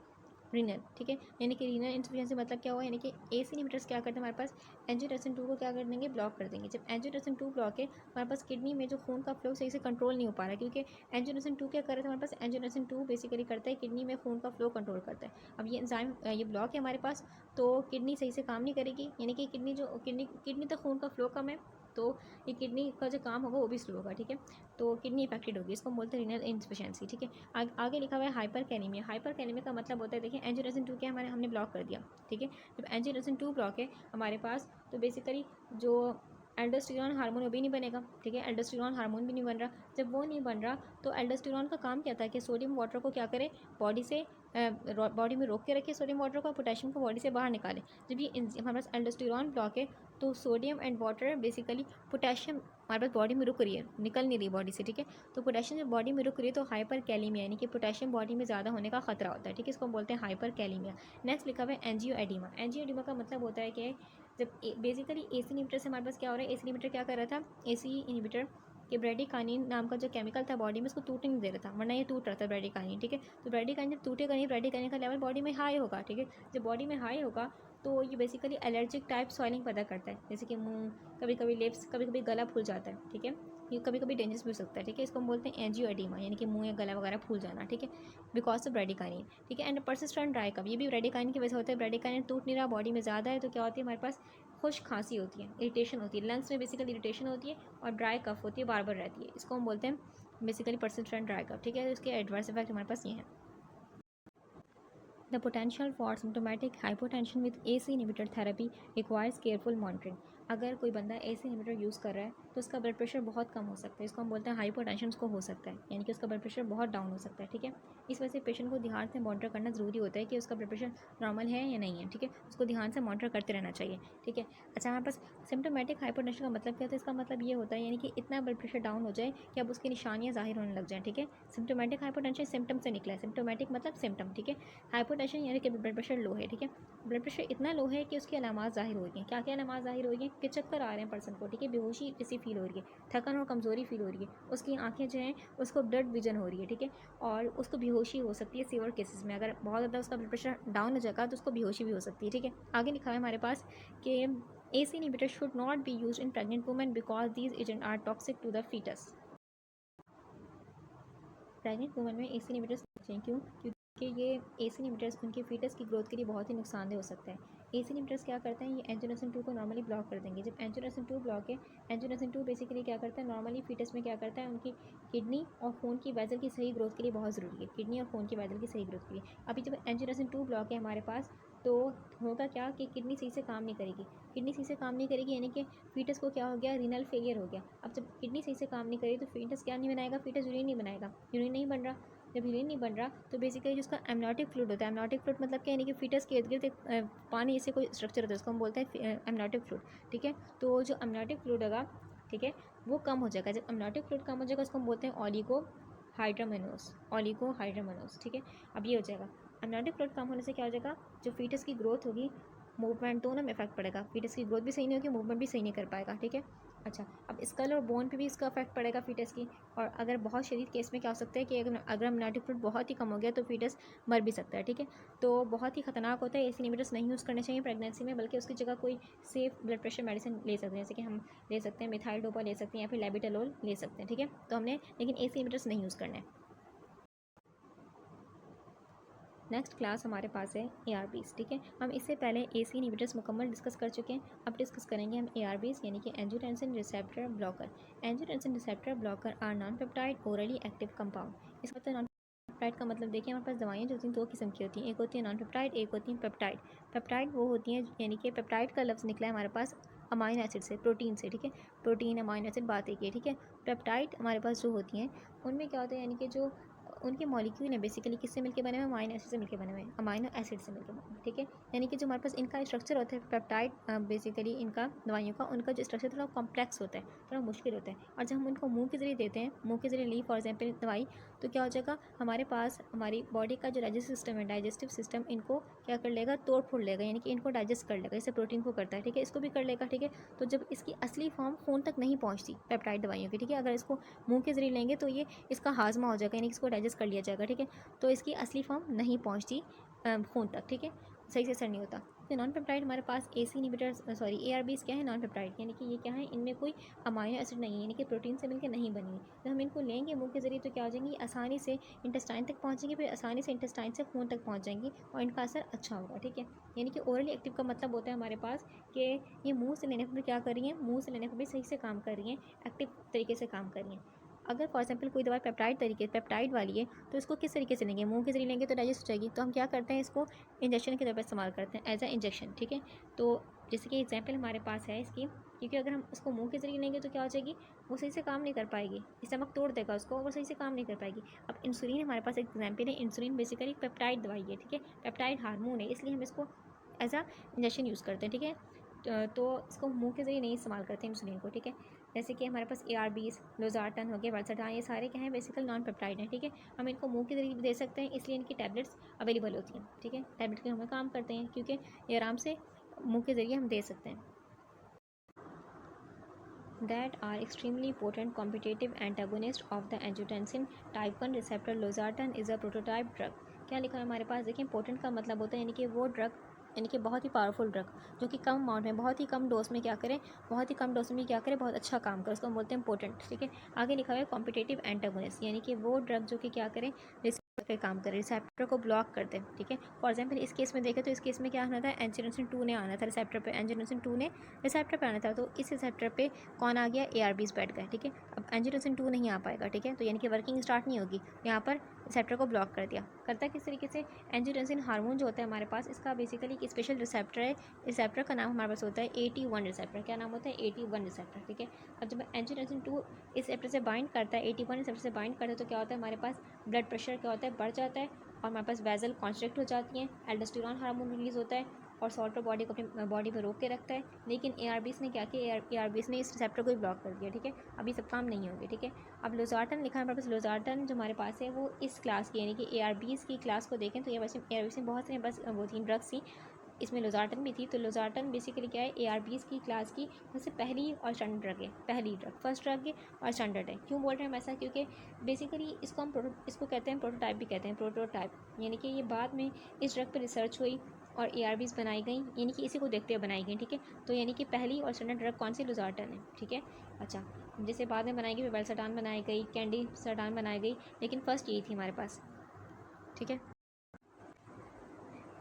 रीनल, ठीक है, यानी कि रीनल इनसफिशिएंसी मतलब क्या हुआ, यानी कि एसी इनहिबिटर्स क्या करते हैं हमारे पास, एंजियोटेंसिन 2 को क्या कर देंगे, ब्लॉक कर देंगे। जब एंजियोटेंसिन 2 ब्लॉक है हमारे पास किडनी में जो खून का फ्लो सही से कंट्रोल नहीं हो पा रहा है, क्योंकि एंजियोटेंसिन 2 क्या कर रहा है हमारे पास, एंजियोटेंसिन 2 बेसिकली करता है किडनी में खून का फ्लो कंट्रोल करता है। अब ये एंजाइम ये ब्लॉक है हमारे पास तो किडनी सही से काम नहीं करेगी, यानी कि किडनी तक खून का फ्लो कम है तो ये किडनी का जो काम होगा वो भी स्लो होगा, ठीक है। तो किडनी इफेक्टेड होगी, इसको हम बोलते हैं रीनल इनसफिशिएंसी, ठीक है। आगे लिखा हुआ है हाइपर कैलेमिया। हाइपर कैलेमिया का मतलब होता है, देखिए एंजियोटेंसिन 2 क्या हमने ब्लॉक कर दिया, ठीक है। जब एंजियोटेंसिन 2 ब्लॉक है हमारे पास तो बेसिकली जो एल्डोस्टेरॉन हार्मोन वो भी नहीं बनेगा, ठीक है, एल्डोस्टेरॉन हार्मोन भी नहीं बन रहा। जब वो नहीं बन रहा तो एल्डोस्टेरॉन का काम क्या था कि सोडियम वाटर को क्या करे, बॉडी से बॉडी में रोक के रखे सोडियम वाटर को, पोटेशियम को बॉडी से बाहर निकाले। जब ये हमारे पास एल्डोस्टेरॉन ब्लॉक है तो sodium and water basically potassium हमारे पास बॉडी में रुक रही है, निकल नहीं रही बॉडी से, ठीक है। तो पोटेशियम जब बॉडी में रुक रही है तो हाइपर कैलीमिया यानी कि पोटेशियम बॉडी में ज़्यादा होने का खतरा होता है, ठीक है, इसको हम बोलते हैं हाइपर कैलीमिया। नेक्स्ट लिखा हुआ है एंजियो एडिमा। एंजियो एडिमा का मतलब होता है कि जब बेसिकली एसी इनहिबिटर से हमारे पास क्या हो रहा है, एसी इनहिबिटर क्या कर रहा था, एसी इनहिबिटर कि ब्रेडिकानिन नाम का जो केमिकल था बॉडी में उसको टूटने नहीं दे रहा था, वरना ये टूट रहा था ब्रेडिकानिन, ठीक है। तो ब्रेडिकानिन जब टूटेगा नहीं, ब्रेडिकानिन का लेवल बॉडी में हाई होगा, ठीक है। जब बॉडी में हाई होगा तो ये बेसिकली एलर्जिक टाइप सॉइलिंग पैदा करता है, जैसे कि मुंह, कभी कभी लिप्स, कभी कभी गला फूल जाता है, ठीक है। ये कभी कभी डेंजरस भी हो सकता है, ठीक है। इसको हम बोलते हैं एंजियो एडिमा, यानी कि मुंह या गला वगैरह फूल जाना, ठीक है, बिकॉज ऑफ ब्रेडिकानिन, ठीक है। एंड परसिस्टेंट ड्राई कफ, ये भी ब्रेडिकानिन की वजह से होता है। ब्रेडिकानिन टूट नहीं रहा, बॉडी में ज़्यादा है तो क्या होती है हमारे पास, खुश खांसी होती है, इरिटेशन होती है, लंग्स में बेसिकली इरिटेशन होती है और ड्राई कफ होती है, बार बार रहती है। इसको हम बोलते हैं बेसिकली परसिस्टेंट ड्राई कफ, ठीक है। इसके एडवर्स इफेक्ट हमारे पास ये हैं। The potential for symptomatic hypotension with AC inhibitor therapy requires careful monitoring. अगर कोई बंदा AC इनहिबिटर यूज़ कर रहा है तो उसका ब्लड प्रेशर बहुत कम हो सकता है, इसको हम बोलते हैं हाइपोटेंशन उसको हो सकता है, यानी कि उसका ब्लड प्रेशर बहुत डाउन हो सकता है, ठीक है। इस वजह से पेशेंट को ध्यान से मॉनिटर करना ज़रूरी होता है कि उसका ब्लड प्रेशर नॉर्मल है या नहीं है, ठीक है, उसको ध्यान से मॉनिटर करते रहना चाहिए, ठीक है। अच्छा, हमारे पास सिम्टोमेटिक हाइपोटेंशन का मतलब क्या होता है, इसका मतलब ये होता है यानी कि इतना ब्लड प्रेशर डाउन हो जाए कि अब उसकी निशानियाँ ज़ाहिर होने लग जाएँ, ठीक है। सिम्टोमेटिक हाइपोटेंशन सिम्टम से निकला है, सिम्टोमेटिक मतलब सिम्टम, ठीक है। हाइपोटेंशन यानी कि ब्लड प्रेशर लो है, ठीक है, ब्लड प्रेशर इतना लो है कि उसकी अलामात ज़ाहिर हो रही हैं। क्या क्या अलामात ज़ाहिर हो रही हैं कि चक्कर आ रहे हैं पर्सन को, ठीक है, बेहोशी जैसी फील हो रही है, थकान और कमज़ोरी फील हो रही है, उसकी आंखें जो हैं उसको ब्लड विजन हो रही है, ठीक है, और उसको बेहोशी हो सकती है सीवियर केसेस में। अगर बहुत ज़्यादा उसका ब्लड प्रेशर डाउन हो जाएगा तो उसको बेहोशी भी हो सकती है, ठीक है। आगे लिखा है हमारे पास कि AC inhibitor should not be used in pregnant women because these agents are toxic to the fetus. Pregnant woman में AC इनहिबिटर्स चाहिए, क्यों? क्योंकि ये AC इनहिबिटर्स उनके फीटस की ग्रोथ के लिए बहुत ही नुकसानदेह हो सकता है। AC इनहिबिटर्स क्या करते हैं, ये एंजियोटेंसिन 2 को नॉर्मली ब्लॉक कर देंगे। जब एंजियोटेंसिन 2 ब्लॉक है, एंजियोटेंसिन 2 बेसिकली क्या करता है, नॉर्मली फीटस में क्या करता है, उनकी किडनी और खून की वेजल की सही ग्रोथ के लिए बहुत ज़रूरी है, किडनी और खून की वेजल की सही ग्रोथ के लिए। अभी जब एंजियोटेंसिन 2 ब्लॉक है हमारे पास तो होगा क्या कि किडनी सही से काम नहीं करेगी, किडनी सही से काम नहीं करेगी यानी कि फीटस को क्या हो गया, रीनल फेलियर हो गया। अब जब किडनी सही से काम नहीं करेगी तो फीटस क्या नहीं बनाएगा, फीटस यूरिन नहीं बनाएगा, यूरिन नहीं बन रहा। जब यूरिन नहीं बन रहा तो बेसिकली जिसका एमनियोटिक फ्लूइड होता है, एमनियोटिक फ्लूइड मतलब क्या, यानी कि फीटस के इर्द गिर्द एक पानी जैसे कोई स्ट्रक्चर होता है, उसको हम बोलते हैं एमनियोटिक फ्लूइड, ठीक है। तो जो एमनियोटिक फ्लूइड होगा, ठीक है, वो कम हो जाएगा। जब एमनियोटिक फ्लूइड कम हो जाएगा उसको हम बोलते हैं ऑलिगो हाइड्रोमेनोस, ओलिगो हाइड्रोमेनोस, ठीक है। अब ये हो जाएगा। अमनाटिक फ्लूइड कम होने से क्या हो जाएगा, जो फीटस की ग्रोथ होगी, मूवमेंट, दोनों में इफेक्ट पड़ेगा। फीटस की ग्रोथ भी सही नहीं होगी, मूवमेंट भी सही नहीं कर पाएगा, ठीक है। अच्छा, अब स्कल और बोन पे भी इसका इफेक्ट पड़ेगा फीटस की। और अगर बहुत शदीद केस में क्या हो सकता है कि अगर अमनाटिक फ्लूइड बहुत ही कम हो गया तो फीटस मर भी सकता है, ठीक है। तो बहुत ही खतरनाक होता है, एसी इनहिबिटर्स नहीं यूज़ करने चाहिए प्रेगनेंसी में, बल्कि उसकी जगह कोई सेफ ब्लड प्रेशर मेडिसिन ले सकते हैं, जैसे कि हम ले सकते हैं मिथाइल डोपा ले सकते हैं, या फिर लेबिटालोल ले सकते हैं, ठीक है। तो हमने लेकिन एसी इनहिबिटर्स नहीं यूज़ करना है। नेक्स्ट क्लास हमारे पास है ARBs, ठीक है। हम इससे पहले AC इनहिबिटर्स मुकम्मल डिस्कस कर चुके हैं। अब डिस्कस करेंगे हम ARBs यानी कि angiotensin receptor blocker. Angiotensin receptor blocker are non peptide orally active compound. इसका मतलब नॉन पेप्टाइड का मतलब देखिए, हमारे पास दवाइयाँ जो होती हैं दो किस्म की होती हैं, एक होती है नॉन पेप्टाइड, एक होती है पेप्टाइड। पेप्टाइड वो होती हैं, यानी कि पेप्टाइड का लफ्ज़ निकला है हमारे पास अमाइनो एसिड से, प्रोटीन से, ठीक है। प्रोटीन अमाइनो एसिड बात एक है, ठीक है। पेप्टाइड हमारे पास जो होती हैं उनमें क्या होता है, यानी कि जो उनके मॉलिक्यूल हैं बेसिकली किससे मिलके बने हुए हैं, अमाइनो एसिड से मिलके बने हुए हैं, अमाइनो एसिड से मिलके बने हुए हैं, ठीक है। यानी कि जो हमारे पास इनका स्ट्रक्चर होता है पेप्टाइड, बेसिकली इनका दवाइयों का उनका जो स्ट्रक्चर थोड़ा कॉम्प्लेक्स होता है, थोड़ा मुश्किल होता है। और जब हम उनको मुंह के ज़रिए देते हैं, मुंह के ज़रिए ली फॉर एग्जाम्पल दवाई, तो क्या हो जाएगा, हमारे पास हमारी बॉडी का जो डाइजेस्टिव सिस्टम है, डाइजेस्टिव सिस्टम इनको क्या कर लेगा, तोड़ फोड़ लेगा, यानी कि इनको डाइजेस्ट कर लेगा, जैसे प्रोटीन को करता है, ठीक है, इसको भी कर लेगा, ठीक है। तो जब इसकी असली फॉर्म खून तक नहीं पहुँचती पेप्टाइड दवाइयों की, ठीक है, अगर इसको मुंह के ज़रिए लेंगे तो ये इसका हाजमा हो जाएगा, यानी कि इसको डाइजेस्ट कर लिया जाएगा, ठीक है। तो इसकी असली फॉर्म नहीं पहुंचती खून तक, ठीक है, सही से असर नहीं होता। तो नॉन पेप्टाइड हमारे पास एसी इनहिबिटर्स सॉरी ARBs क्या है, नॉन पेप्टाइड, यानी कि ये क्या है, इनमें कोई अमाइनो एसिड नहीं है, यानी कि प्रोटीन से मिलकर नहीं बनी है। तो हम इनको लेंगे मुंह के जरिए तो क्या हो जाएंगी, आसानी से इंटेस्टाइन तक पहुँचेंगे, फिर आसानी से इंटेस्टाइन से खून तक पहुँच जाएंगी और इनका असर अच्छा होगा, ठीक है। यानी कि ओरली एक्टिव का मतलब होता है हमारे पास कि ये मुँह से लेने पर भी क्या कर रही हैं, मुँह से लेने पर भी सही से काम कर रही हैं, एक्टिव तरीके से काम कर रही हैं। अगर फॉर एग्जाम्पल कोई दवाई पेप्टाइड वाली है, तो इसको किस तरीके से लेंगे, मुंह के जरिए लेंगे तो डाइजेस्ट हो जाएगी, तो हम क्या करते हैं, इसको इंजेक्शन के तौर पर इस्तेमाल करते हैं, एज अ इंजेक्शन, ठीक है। तो जैसे कि एग्जाम्पल हमारे पास है इसकी, क्योंकि अगर हम उसको मुंह के जरिए लेंगे तो क्या हो जाएगी, वो सही से काम नहीं कर पाएगी, स्टमक तोड़ देगा उसको, वो सही से काम नहीं कर पाएगी। अब इंसुलिन हमारे पास एक एग्जाम्पल है, इंसुलिन बेसिकली पेप्टाइड दवाई है, ठीक है, पेप्टाइड हार्मोन है, इसलिए हम इसको एज अ इंजेक्शन यूज़ करते हैं, ठीक है। तो इसको मुंह के जरिए नहीं इस्तेमाल करते हैं इंसुलिन को, ठीक है। जैसे कि हमारे पास ARBs, लोजार्टन हो गया, वल्सटान, ये सारे क्या हैं, बेसिकल नॉन पेप्टाइड हैं, ठीक है। हम इनको मुंह के जरिए भी दे सकते हैं, इसलिए इनकी टैबलेट्स अवेलेबल होती हैं, ठीक है। टैबलेट के हमें काम करते हैं क्योंकि ये आराम से मुंह के जरिए हम दे सकते हैं। that are extremely potent competitive antagonist of the angiotensin type 1 receptor losartan is a prototype drug। क्या लिखा है हमारे पास, देखिए पोटेंट का मतलब होता है यानी कि वो ड्रग, यानी कि बहुत ही पावरफुल ड्रग जो कि कम अमाउंट में, बहुत ही कम डोज में क्या करे, बहुत ही कम डोज में क्या करे, बहुत अच्छा काम करे, उसको हम बोलते हैं पोटेंट, ठीक है। आगे लिखा हुआ है कॉम्पिटेटिव एंटागोनिस्ट, यानी कि वो ड्रग जो कि क्या करे, रिसेप्टर पे काम करे, रिसेप्टर को ब्लॉक कर दे, ठीक है। फॉर एग्जाम्पल इस केस में देखें तो इस केस में क्या आना था, एंजियोटेंसिन 2 ने आना था रिसेप्टर पे, एंजियोटेंसिन 2 ने रिसेप्टर पे आना था, तो इस रिसेप्टर पे कौन आ गया, ARBs बैठ गए, ठीक है। अब एंजियोटेंसिन 2 नहीं आ पाएगा, ठीक है, तो यानी कि वर्किंग स्टार्ट नहीं होगी, यहाँ पर रिसेप्टर को ब्लॉक कर दिया। करता है किस तरीके से, एंजियोटेंसिन हार्मोन जो होता है हमारे पास, इसका बेसिकली एक स्पेशल रिसेप्टर है, रिसेप्टर का नाम हमारे पास होता है AT1 रिसेप्टर। क्या नाम होता है, AT1 रिसेप्टर, ठीक है। अब जब एंजियोटेंसिन 2 इस रिसेप्टर से बाइंड करता है, AT1 रिसेप्टर से बाइंड करता है, तो क्या होता है हमारे पास ब्लड प्रेशर क्या होता है, बढ़ जाता है, और हमारे पास वेजल कॉन्स्ट्रिक्ट हो जाती हैं, एल्डोस्टेरॉन हार्मोन रिलीज होता है, और सॉल्टर बॉडी को अपनी बॉडी पर रोक के रखता है। लेकिन ARBs ने क्या किया, ARBs ने इस रिसेप्टर को ही ब्लॉक कर दिया, ठीक है। अभी सब काम नहीं होंगे, ठीक है। अब लोजार्टन लिखा है हमारे पास, लोजार्टन जो हमारे पास है वो इस क्लास की, यानी कि ARBs की क्लास को देखें तो ये वैसे ARBs में बहुत सारे बस वो थी ड्रग्स थी, इसमें लोजार्टन भी थी। तो लोजार्टन बेसिकली क्या है, ARBs की क्लास की सबसे पहली और स्टैंडर्ड ड्रग है, पहली ड्रग, फर्स्ट ड्रग है और स्टैंडर्ड है। क्यों बोल रहे हैं हम ऐसा, क्योंकि बेसिकली इसको हम इसको कहते हैं प्रोटोटाइप भी कहते हैं, प्रोटोटाइप, यानी कि ये बाद में इस ड्रग पर रिसर्च हुई और ARBs बनाई गई, यानी कि इसी को देखते हुए बनाई गई, ठीक है। तो यानी कि पहली और स्टैंडर्ड ड्रग कौन सी, लोजार्टन है, ठीक है। अच्छा, जैसे बाद में बनाई गई, वेल्सटान बनाई गई, कैंडी सटान बनाई गई, लेकिन फर्स्ट यही थी हमारे पास, ठीक है।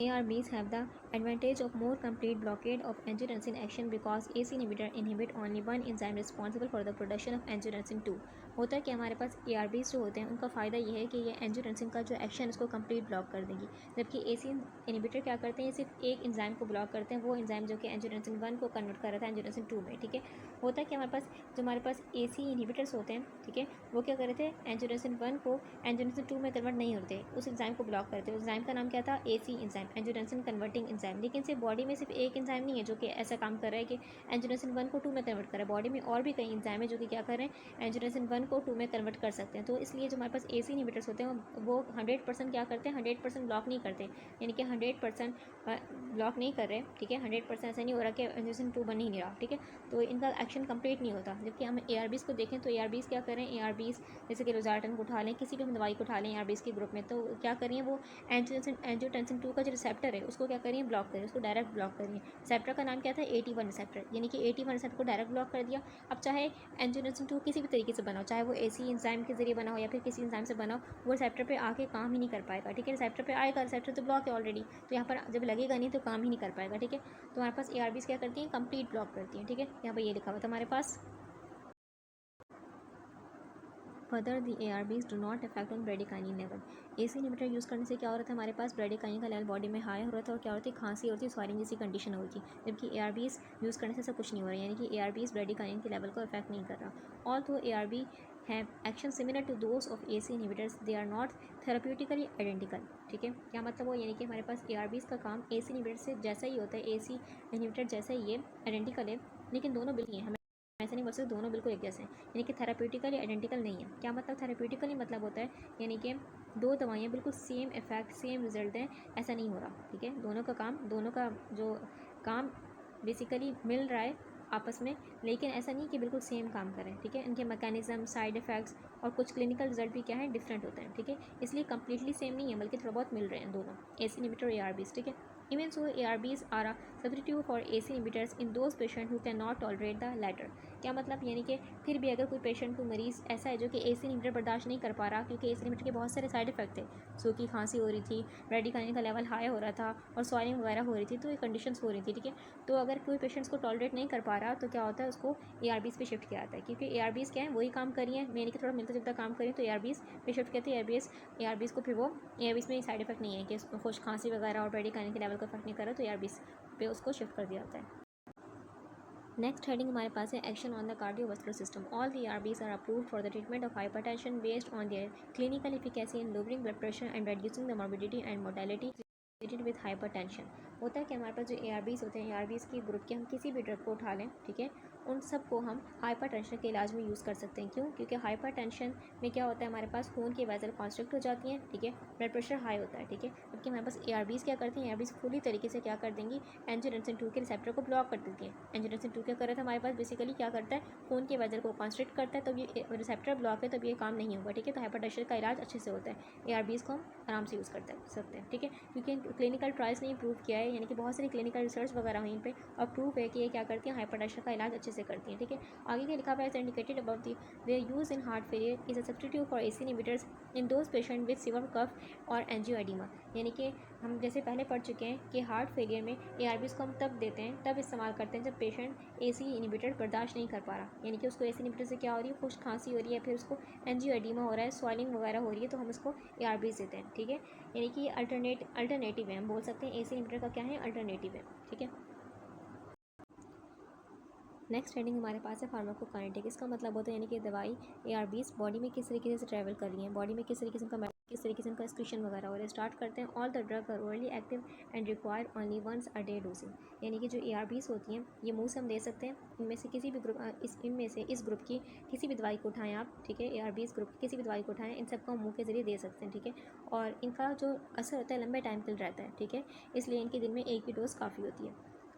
ARBs have the advantage of more complete blockade of angiotensin action because AC inhibitor inhibit only one enzyme responsible for the production of angiotensin 2। होता है कि हमारे पास ARBs जो होते हैं उनका फ़ायदा ये है कि ये एंजियोटेंसिन का जो एक्शन उसको कंप्लीट ब्लॉक कर देंगी, जबकि AC इनहिबिटर क्या करते हैं, सिर्फ एक एंजाइम को ब्लॉक करते हैं, वो एंजाइम जो कि एंजियोटेंसिन 1 को कन्वर्ट कर रहा था एंजियोटेंसिन 2 में, ठीक है। होता है कि हमारे पास AC इनहिबिटर्स होते हैं, ठीक है, वो क्या कर रहे थे, एंजियोटेंसिन 1 को एंजियोटेंसिन 2 में कन्वर्ट नहीं होते, उस एंजाइम को ब्लॉक करते हैं। उस एंजाइम का नाम क्या था, AC enzyme, angiotensin converting enzyme, लेकिन सिर्फ बॉडी में सिर्फ एक एंजाइम नहीं है जो कि ऐसा काम कर रहा है कि एंजियोटेंसिन 1 को 2 में कन्वर्ट कर रहा है। बॉडी में और भी कई एंजाइम है जो कि क्या कर रहे हैं, एंजियोटेंसिन 1 को 2 में कन्वर्ट कर सकते हैं। तो इसलिए जो हमारे पास AC इनहिबिटर्स होते हैं वो 100% क्या करते हैं, 100% ब्लॉक नहीं करते, यानी कि 100% ब्लॉक नहीं कर रहे, ठीक है। 100% ऐसा नहीं हो रहा कि एंजियोटेंसिन 2 बन ही नहीं रहा, ठीक है। तो इनका एक्शन कंप्लीट नहीं होता। जबकि हम ARBs को देखें तो ARBs क्या करें, ARBs जैसे कि लोजार्टन को उठा लें, किसी भी हम दवाई को उठा लें ARBs के ग्रुप में, तो क्या करें, वो एंजियोटेंसिन 2 का जो रिसेप्टर है उसको क्या करें, ब्लॉक करें, उसको डायरेक्ट ब्लॉक करें। रिसेप्टर का नाम क्या था, AT1 रिसेप्टर, यानी कि AT1 रिसेप्टर को डायरेक्ट ब्लॉक कर दिया। अब चाहे एंजियोटेंसिन 2 किसी भी तरीके से बना हो, चाहे वो AC एंजाइम के जरिए बना हो या फिर किसी एंजाइम से बना हो, वो रिसेप्टर पे आके काम ही नहीं कर पाएगा, ठीक है। रिसेप्टर पे आएगा, रिसेप्टर तो ब्लॉक है ऑलरेडी, तो यहाँ पर जब लगेगा नहीं तो काम ही नहीं कर पाएगा, ठीक है। तो हमारे पास ARBs क्या करती हैं, कंप्लीट ब्लॉक करती हैं, ठीक है। यहाँ पर ये लिखा हुआ था हमारे पास। Further the ARBs do not effect on bradykinin level. AC inhibitor use करने से क्या हो रहा था, हमारे पास ब्रेडिकाइनिन का लेवल बॉडी में हाई हो रहा था और क्या हो रही थी, खांसी होती, स्वाइलिंग जैसी कंडीशन हो रही थी। जबकि ARBs यूज़ करने से सब कुछ नहीं हो रहा है, यानी कि ARBs ब्रेडिकाइनिन के लेवल को इफेक्ट नहीं कर रहा। ऑल तो ARB have action similar to those of AC inhibitors, they are not therapeutically identical, ठीक है। क्या मतलब वो, यानी कि हमारे पास ARBs का काम AC इनहिबिटर से जैसा ही होता है, AC इनहिबिटर जैसा ही है, आइडेंटिकल है, लेकिन दोनों बिल्कुल हैं, ऐसा नहीं बोल सकते दोनों बिल्कुल एक जैसे हैं, यानी कि थेराप्यूटिकली आइडेंटिकल नहीं है। क्या मतलब थेराप्यूटिकली मतलब होता है, यानी कि दो दवाइयाँ बिल्कुल सेम इफेक्ट सेम रिजल्ट दें, ऐसा नहीं हो रहा, ठीक है। दोनों का काम, दोनों का जो काम बेसिकली मिल रहा है आपस में, लेकिन ऐसा नहीं कि बिल्कुल सेम काम करें, ठीक है। इनके मैकेनिज्म, साइड इफ़ेक्ट्स और कुछ क्लिनिकल रिजल्ट भी क्या है, डिफरेंट होते हैं, ठीक है। इसलिए कंप्लीटली सेम नहीं है, बल्कि थोड़ा बहुत मिल रहे हैं दोनों AC इनहिबिटर और ARBs, ठीक है। Even so, ARBs are a substitute for AC inhibitors in those patients who cannot tolerate the latter. क्या मतलब, यानी कि फिर भी अगर कोई पेशेंट, कोई मरीज़ ऐसा है जो कि AC इनहिबिटर बर्दाश्त नहीं कर पा रहा, क्योंकि AC इनहिबिटर के बहुत सारे साइड इफेक्ट थे, सूखी खांसी हो रही थी, ब्रेडिकाइनिन का लेवल हाई हो रहा था और स्वाइलिंग वगैरह हो रही थी, तो ये कंडीशंस हो रही थी, ठीक है। तो अगर कोई पेशेंट्स को टॉलरेट नहीं कर पा रहा तो क्या होता है, उसको ARBs पे शिफ्ट किया जाता है, क्योंकि ARBs क्या है, वही काम करी है, यानी कि थोड़ा मिलता जुलता काम करें तो ARBs पे शिफ्ट करते हैं। ARBs को फिर वो ARBs में साइड इफेक्ट नहीं है कि खुश खांसी वगैरह और ब्रेडिकाइनिन के लेवल को इफेक्ट नहीं कर रहा, तो ARBs पे उसको शिफ्ट कर दिया जाता है। नेक्स्ट हेडिंग हमारे पास है action on the cardiovascular system. All the ARBs are approved for the treatment of hypertension based on their clinical efficacy in lowering blood pressure and reducing the morbidity and mortality related with hypertension. होता है कि हमारे पास जो ARBs होते हैं, ARBs की group के हम किसी भी ड्रग को उठा लें, ठीक है, उन सब को हम हाइपरटेंशन के इलाज में यूज़ कर सकते हैं। क्यों? क्योंकि हाइपरटेंशन में क्या होता है, हमारे पास खून की वेसल कॉन्स्ट्रिक्ट हो जाती हैं, ठीक है, ब्लड प्रेशर हाई होता है, ठीक है। जबकि हमारे पास ARBs क्या करती हैं, ARBs पूरी तरीके से क्या कर देंगी, एंजियोटेंसिन 2 के रिसेप्टर को ब्लॉक कर देती हैं। एंजियोटेंसिन 2 क्या कर रहा था हमारे पास, बेसिकली क्या करता है, खून के वेसल को कॉन्स्ट्रिक्ट करता है, तब ये रिसेप्टर ब्लॉक है, तब ये काम नहीं होगा, ठीक है। तो हाइपरटेंशन का इलाज अच्छे से होता है, ARBs को हम आराम से यूज़ कर सकते हैं, ठीक है। क्योंकि क्लिनिकल ट्रायल्स ने प्रूव किया है, यानी कि बहुत सारी क्लिनिकल रिसर्च वगैरह हुई इन पे और प्रूफ है कि ये क्या करती हैं, हाइपरटेंशन का इलाज अच्छे से करती हैं, ठीक है। आगे क्या लिखा हुआ है, indicated about the their use in heart failure is a substitute for AC inhibitors in those patient with severe cough or angioedema. यानी कि हम जैसे पहले पढ़ चुके हैं कि हार्ट फेलियर में ARBs को हम तब देते हैं, तब इस्तेमाल करते हैं जब पेशेंट AC इनहिबिटर बर्दाश्त नहीं कर पा रहा, यानी कि उसको AC इनहिबिटर से क्या हो रही है, खुश खांसी हो रही है, फिर उसको एंजियोएडिमा हो रहा है, स्वाइलिंग वगैरह हो रही है, तो हम उसको ARBs देते हैं, ठीक है। यानी कि अल्टरनेटिव है, हम बोल सकते हैं AC इनहिबिटर का क्या है, अल्टरनेटिव है, ठीक है। नेक्स्ट हेडिंग हमारे पास है फार्माकोकाइनेटिक। इसका मतलब होता है यानी कि दवाई ARBs बॉडी में किस तरीके से ट्रैवल कर रही है, बॉडी में किस तरीके से इनका एक्सक्रीशन वगैरह हो रहा है। स्टार्ट करते हैं, all the drug are orally active and require only once a day dosing. यानी कि जो ARBs होती हैं ये मुंह से हम दे सकते हैं, इनमें से किसी भी इस ग्रुप की किसी भी दवाई को उठाएं आप, ठीक है। ARBs ग्रुप की किसी भी दवाई को उठाएं, इन सबको हम मुँह के जरिए दे सकते हैं, ठीक है। और इनका जो असर होता है लंबे टाइम के लिए रहता है, ठीक है, इसलिए इनके दिन में एक ही डोज काफ़ी होती है।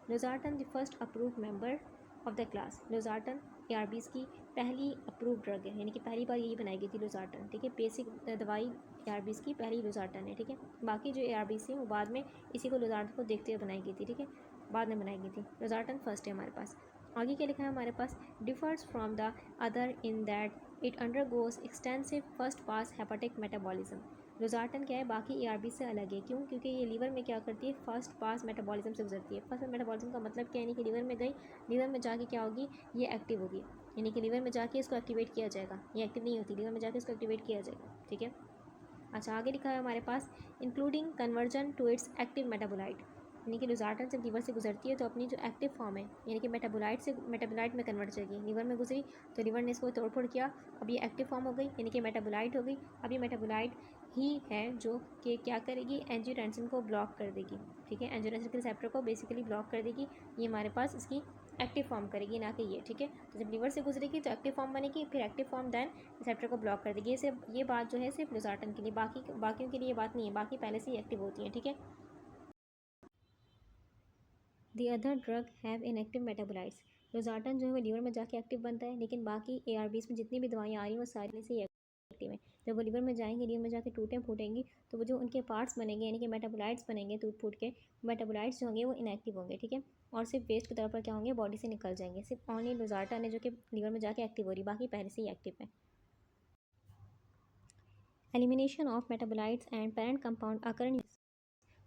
Losartan the first approved member of the class. Losartan ARBs की पहली अप्रूव ड्रग है, यानी कि पहली बार यही बनाई गई थी लोजार्टन, ठीक है। बेसिक दवाई ARBs की पहली लोजार्टन है, ठीक है। बाकी जो ARBs थी वो बाद में इसी को लोजार्टन को देखते हुए बनाई गई थी, ठीक है, बाद में बनाई गई थी। लोजार्टन फर्स्ट है हमारे पास। आगे क्या लिखा है हमारे पास, differs from the other in that it undergoes extensive first pass hepatic metabolism. Losartan क्या है, बाकी ARBs से अलग है। क्यों? क्योंकि ये लीवर में क्या करती है, फर्स्ट पास मेटाबॉलिज्म से गुजरती है। फर्स्ट मेटाबॉलिज्म का मतलब क्या है, यानी कि लीवर में गई, लीवर में जाके क्या होगी, ये एक्टिव होगी, यानी कि लीवर में जाके इसको एक्टिवेट किया जाएगा। ये एक्टिव नहीं होती, लीवर में जाके इसको एक्टिवेट किया जाएगा, ठीक है। अच्छा, आगे लिखा है हमारे पास, including conversion to its active metabolite. यानी कि लोजार्टन जब लीवर से गुजरती है तो अपनी जो एक्टिव फॉर्म है, यानी कि मेटाबोलाइट में कन्वर्ट जाएगी। लीवर में गुजरी तो लीवर ने इसको तोड़ फोड़ किया, अब ये एक्टिव फॉर्म हो गई, यानी कि मेटाबोलाइट हो गई। अब ये मेटाबोलाइट ही है जो कि क्या करेगी, एंजियोटेंसिन को ब्लॉक कर देगी। ठीक है, एंजियोटेंसिन के रिसेप्टर को बेसिकली ब्लॉक कर देगी। ये हमारे पास इसकी एक्टिव फॉर्म करेगी, ना कि ये। ठीक है, तो जब लीवर से गुजरेगी तो एक्टिव फॉर्म बनेगी, फिर एक्टिव फॉर्म देन रिसेप्टर को ब्लॉक कर देगी। ये बात जो है सिर्फ लोजार्टन के लिए, बाकियों के लिए ये बात नहीं है, बाकी पहले से ही एक्टिव होती है। ठीक है, the other drug have inactive metabolites. Losartan जो है वो लीवर में जाके एक्टिव बनता है, लेकिन बाकी ARBs में जितनी भी दवाइयाँ आ रही हैं वो सारी से ही एक्टिव है। जब वो लीवर में जाएंगे, लीवर में जाके टूटें फूटेंगी, तो वो जो उनके पार्ट्स बनेंगे यानी कि मेटाबोलाइट्स बनेंगे टूट फूट के, मेटाबोलाइट्स जो होंगे वो इनएक्टिव होंगे। ठीक है, और सिर्फ वेस्ट के तौर पर क्या होंगे, बॉडी से निकल जाएंगे। सिर्फ ऑनली लोजार्टन है जो कि लीवर में जाके एक्टिव हो रही, बाकी पहले से ही एक्टिव है। Elimination of metabolites and parent compound occur.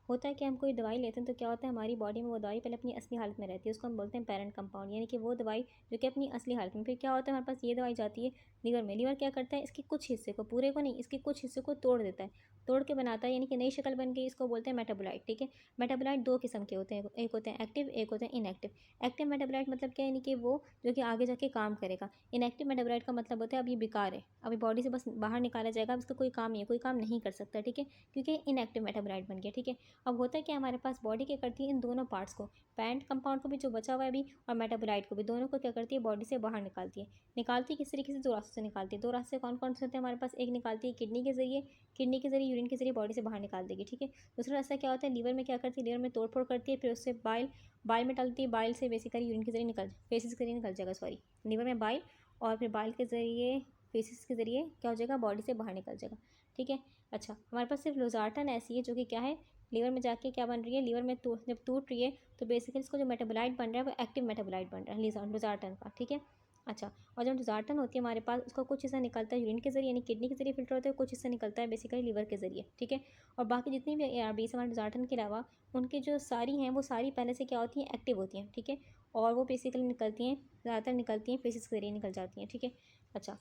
होता है कि हम कोई दवाई लेते हैं तो क्या होता है, हमारी बॉडी में वो दवाई पहले अपनी असली हालत में रहती है, उसको हम बोलते हैं पेरेंट कंपाउंड, यानी कि वो दवाई जो कि अपनी असली हालत में। फिर क्या होता है, हमारे पास ये दवाई जाती है लीवर में, लीवर क्या करता है, इसके कुछ हिस्से को, पूरे को नहीं, इसके कुछ हिस्से को तोड़ देता है, तोड़ के बनाता है, यानी कि नई शक्ल बन गई, इसको बोलते हैं मेटाबोलाइट। ठीक है, मेटाबोलाइट दो किस्म के होते हैं, एक होते हैं एक्टिव, एक होते हैं इनएक्टिव। एक्टिव मेटाबोलाइट मतलब क्या है, यानी कि वो जो कि आगे जाके काम करेगा। इनएक्टिव मेटाबोलाइट का मतलब होता है अब ये बेकार है, अभी बॉडी से बस बाहर निकाला जाएगा, अब इसका कोई काम नहीं है, कोई काम नहीं कर सकता। ठीक है, क्योंकि इनएक्टिव मेटाबोलाइट बन गया। ठीक है, अब होता है कि हमारे पास बॉडी क्या करती है, इन दोनों पार्ट्स को, पेरेंट कंपाउंड को भी जो बचा हुआ है अभी, और मेटाबोलाइट को भी, दोनों को क्या करती है, बॉडी से बाहर निकालती है। निकालती किस तरीके से, दो रास्तों से निकालती है। दो रास्ते कौन कौन से होते हैं हमारे पास, एक निकालती है किडनी के जरिए, किडनी के जरिए, यूरिन के जरिए बॉडी से बाहर निकाल देगी। ठीक है, दूसरा रास्ता क्या होता है, लीवर में क्या करती है, लीवर में तोड़ फोड़ करती है, फिर उससे बाइल, बाइल में डालती है, बाइल से बेसिकली यूरिन के जरिए निकल, फेसिस के जरिए निकल जाएगा, सॉरी, लीवर में बाइल, और फिर बाइल के जरिए, फेसिस के जरिए क्या हो जाएगा, बॉडी से बाहर निकल जाएगा। ठीक है, अच्छा, हमारे पास सिर्फ लोजार्टन ऐसी है जो कि क्या है, लीवर में जाके क्या बन रही है, लीवर में जब टूट रही है तो बेसिकली इसको जो मेटाबोलाइट बन रहा है वो एक्टिव मेटाबोलाइट बन रहा है लोजार्टन का। ठीक है, अच्छा, और जब लोजार्टन होती है हमारे पास, उसका कुछ हिस्सा निकलता है यूरिन के जरिए, यानी किडनी के जरिए फिल्टर होता है, कुछ हिस्सा निकलता है बेसिकली लीवर के जरिए। ठीक है, और बाकी जितनी भी ARBs हमारे लोजार्टन के अलावा, उनकी जो सारी हैं वो सारी पहले से क्या होती हैं, एक्टिव होती हैं। ठीक है, और वो बेसिकली निकलती हैं, ज़्यादातर निकलती हैं फेसिस के जरिए निकल जाती हैं। ठीक है, अच्छा,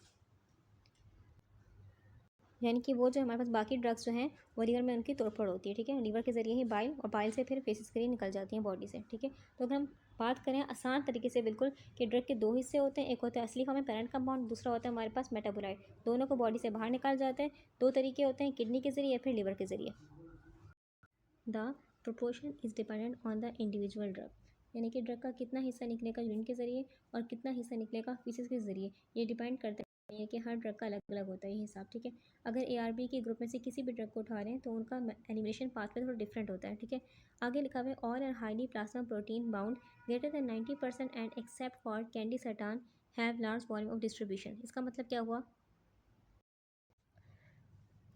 यानी कि वो जो हमारे पास बाकी ड्रग्स जो हैं वो लीवर में उनकी तोड़फोड़ होती है। ठीक है, लीवर के जरिए ही बाइल, और बाइल से फिर फेसिस के लिए निकल जाती हैं बॉडी से। ठीक है, तो अगर हम बात करें आसान तरीके से बिल्कुल, कि ड्रग के दो हिस्से होते हैं, एक होता है असली फॉर्म में पेरेंट कंपाउंड, दूसरा होता है हमारे पास मेटाबोलाइट, दोनों को बॉडी से बाहर निकाल जाते हैं। दो तरीके होते हैं, किडनी के जरिए या फिर लीवर के जरिए। The proportion is dependent on the individual drug, यानी कि ड्रग का कितना हिस्सा निकलेगा यूरिन के जरिए और कितना हिस्सा निकलेगा फीसिस के जरिए, ये डिपेंड करता है कि हर ड्रग का अलग अलग होता है ये हिसाब। ठीक है, अगर ARB के ग्रुप में से किसी भी ड्रग को उठा रहे हैं तो उनका एलिमिनेशन पाथवे थोड़ा डिफरेंट होता है। ठीक है, आगे लिखा हुआ है all are highly plasma protein bound greater than 90% and except for candesartan have large volume of distribution. इसका मतलब क्या हुआ,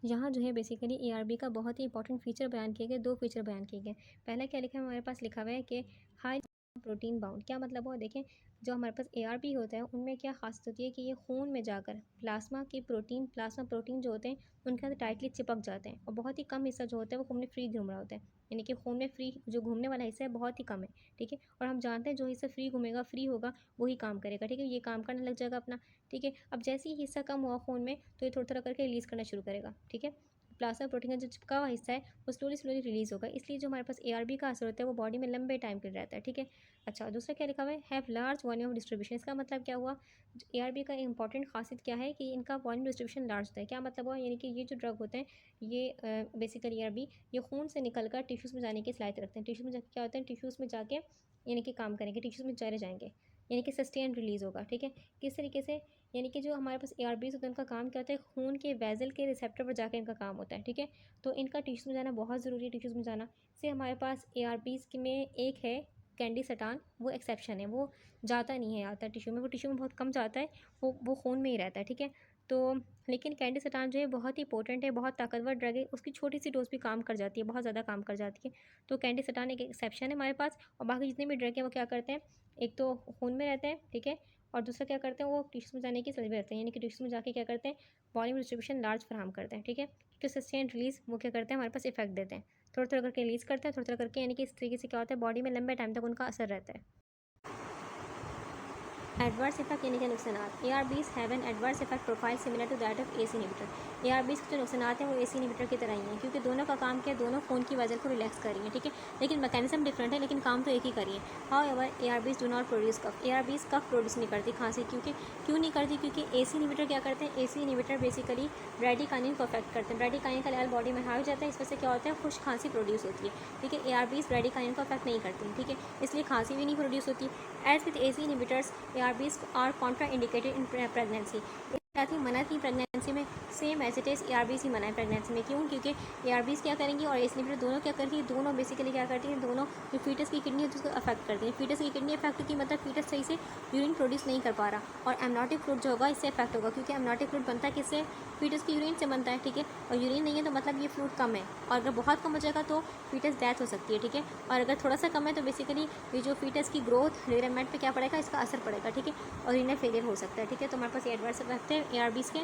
यहाँ जो है बेसिकली ARB का बहुत ही इंपॉर्टेंट फीचर बयान किए गए, दो फीचर बयान किए गए। पहला क्या लिखा है हमारे पास, लिखा हुआ है कि हाई प्रोटीन बाउंड। क्या मतलब हुआ, देखें, जो हमारे पास ARB होता है उनमें क्या खासियत होती है कि ये खून में जाकर प्लाज्मा प्रोटीन जो होते हैं उनके साथ टाइटली चिपक जाते हैं, और बहुत ही कम हिस्सा जो होता है वो खून में फ्री घूम रहा होता है, यानी कि खून में फ्री जो घूमने वाला हिस्सा है बहुत ही कम है। ठीक है, और हम जानते हैं जो हिस्सा फ्री घूमेगा, फ्री होगा, वही काम करेगा। ठीक है, ये काम करने लग जाएगा अपना। ठीक है, अब जैसे ही हिस्सा कम हुआ खून में तो ये थोड़ा थोड़ा करके रिलीज़ करना शुरू करेगा। ठीक है, प्लाज्मा प्रोटीन का जो चिपका हुआ हिस्सा है वो स्लोली स्लोली रिलीज़ होगा, इसलिए जो हमारे पास ARB का असर होता है वो बॉडी में लंबे टाइम के लिए रहता है। ठीक है, अच्छा, दूसरा क्या लिखा हुआ है, have large volume of distribution. इसका मतलब क्या हुआ, ARB का इंपॉर्टेंट खासियत क्या है कि इनका वॉल्यूम डिस्ट्रीब्यूशन लार्ज होता है। क्या मतलब हुआ, यानी कि ये जो ड्रग होते हैं ये बेसिकली ARB ये खून से निकल कर टिश्यूज़ में जाने की सलाहियत रखते हैं। टिश्यूज़ में जाके क्या होता है, टिश्यूज़ में जाके यानी कि काम करेंगे, टिश्यूज़ में चले जाएंगे, यानी कि सस्टेन रिलीज़ होगा। ठीक है, किस तरीके से, यानी कि जो हमारे पास ARBs होते हैं उनका काम क्या होता है, खून के वेजल के रिसेप्टर पर जाकर इनका काम होता है। ठीक है, तो इनका टिश्यूज़ में जाना बहुत ज़रूरी है। टिश्यूज़ में जाना से हमारे पास ARBs में एक है कैंडी सटान, वो एक्सेप्शन है, वो जाता नहीं है आता टिश्यू में, वो टिश्यू में बहुत कम जाता है, वो खून में ही रहता है। ठीक है, तो लेकिन कैंडी सटान जो है बहुत ही पोटेंट है, बहुत ताकतवर ड्रग है, उसकी छोटी सी डोज भी काम कर जाती है, बहुत ज़्यादा काम कर जाती है। तो कैंडी सटान एक एक्सेप्शन है हमारे पास, और बाकी जितने भी ड्रग हैं वो क्या करते हैं, एक तो खून में रहते हैं। ठीक है, और दूसरा क्या करते हैं, वो टिश्यूज़ में जाने की सलाह रहते हैं, यानी कि टिश्यूज़ में जाके क्या करते हैं, वॉल्यूम डिस्ट्रीब्यूशन लार्ज फराहम करते हैं। ठीक है, तो सस्टेन रिलीज़ वो क्या करते हैं, हमारे पास इफेक्ट देते हैं, थोड़ा थोड़ा करके रिलीज़ करते हैं, थोड़ा थोड़ा करके, यानी कि इस तरीके से क्या होता है, बॉडी में लंबे टाइम तक उनका असर रहता है। एडवर्स इफेक्ट यानी कि नुकसानात। ARBs have an adverse effect profile similar to that of AC inhibitor. ARBs के जो नुकसानात हैं वो AC इनहिबिटर की तरह ही हैं, क्योंकि दोनों का काम क्या है, दोनों फ़ोन की वजह को रिलैक्स कर रही हैं, ठीक है, लेकिन मैकेनिज्म डिफरेंट है, लेकिन काम तो एक ही कर रही है। However ARBs do not produce cough. ARBs cough produce नहीं करती, खांसी, क्यों नहीं करती, क्योंकि AC इनहिबिटर क्या करते हैं, AC इनहिबिटर बेसिकली ब्रैडिकाइनिन को अफेक्ट करते हैं। ब्रैडिकाइनिन का लेवल बॉडी में हाई हो जाता है, इस वजह से क्या होता है, खुश खांसी प्रोड्यूस होती है, ठीक है। ARBs ब्रैडिकाइनिन को अफेक्ट नहीं करती, ठीक है, इसलिए खांसी भी नहीं प्रोड्यूस होती। As with AC inhibitors ARBs are contraindicated in pregnancy. साथ ही मना थी प्रेगनेंसी में, same as it is ARBs ही मना है प्रेगनेंसी में। क्यों? क्योंकि ARBs क्या करेंगी और AC इनहिबिटर दोनों क्या करती है, दोनों बेसिकली क्या करती हैं, दोनों जो फीटस की किडनी है उसको अफेक्ट करती हैं। फीटस की किडनी अफेक्ट की मतलब फीटस सही से यूरिन प्रोड्यूस नहीं कर पा रहा, और एमनोटिक फ्लूइड जो होगा इससे अफेक्ट होगा, क्योंकि एमनोटिक फ्लूइड बनता है किससे, फीटस की यूरिन से बनता है, ठीक है, और यूरिन नहीं है तो मतलब ये फ्लूइड कम है, और अगर बहुत कम हो जाएगा तो फीटस डेथ हो सकती है, ठीक है, और अगर थोड़ा सा कम है तो बेसिकली ये जो फीटस की ग्रोथ डेवलपमेंट पे क्या पड़ेगा, इसका असर पड़ेगा, ठीक है, और रीनल फेलियर हो सकता है, ठीक है। तो हमारे पास ये एडवर्स इफेक्ट है ARBs के।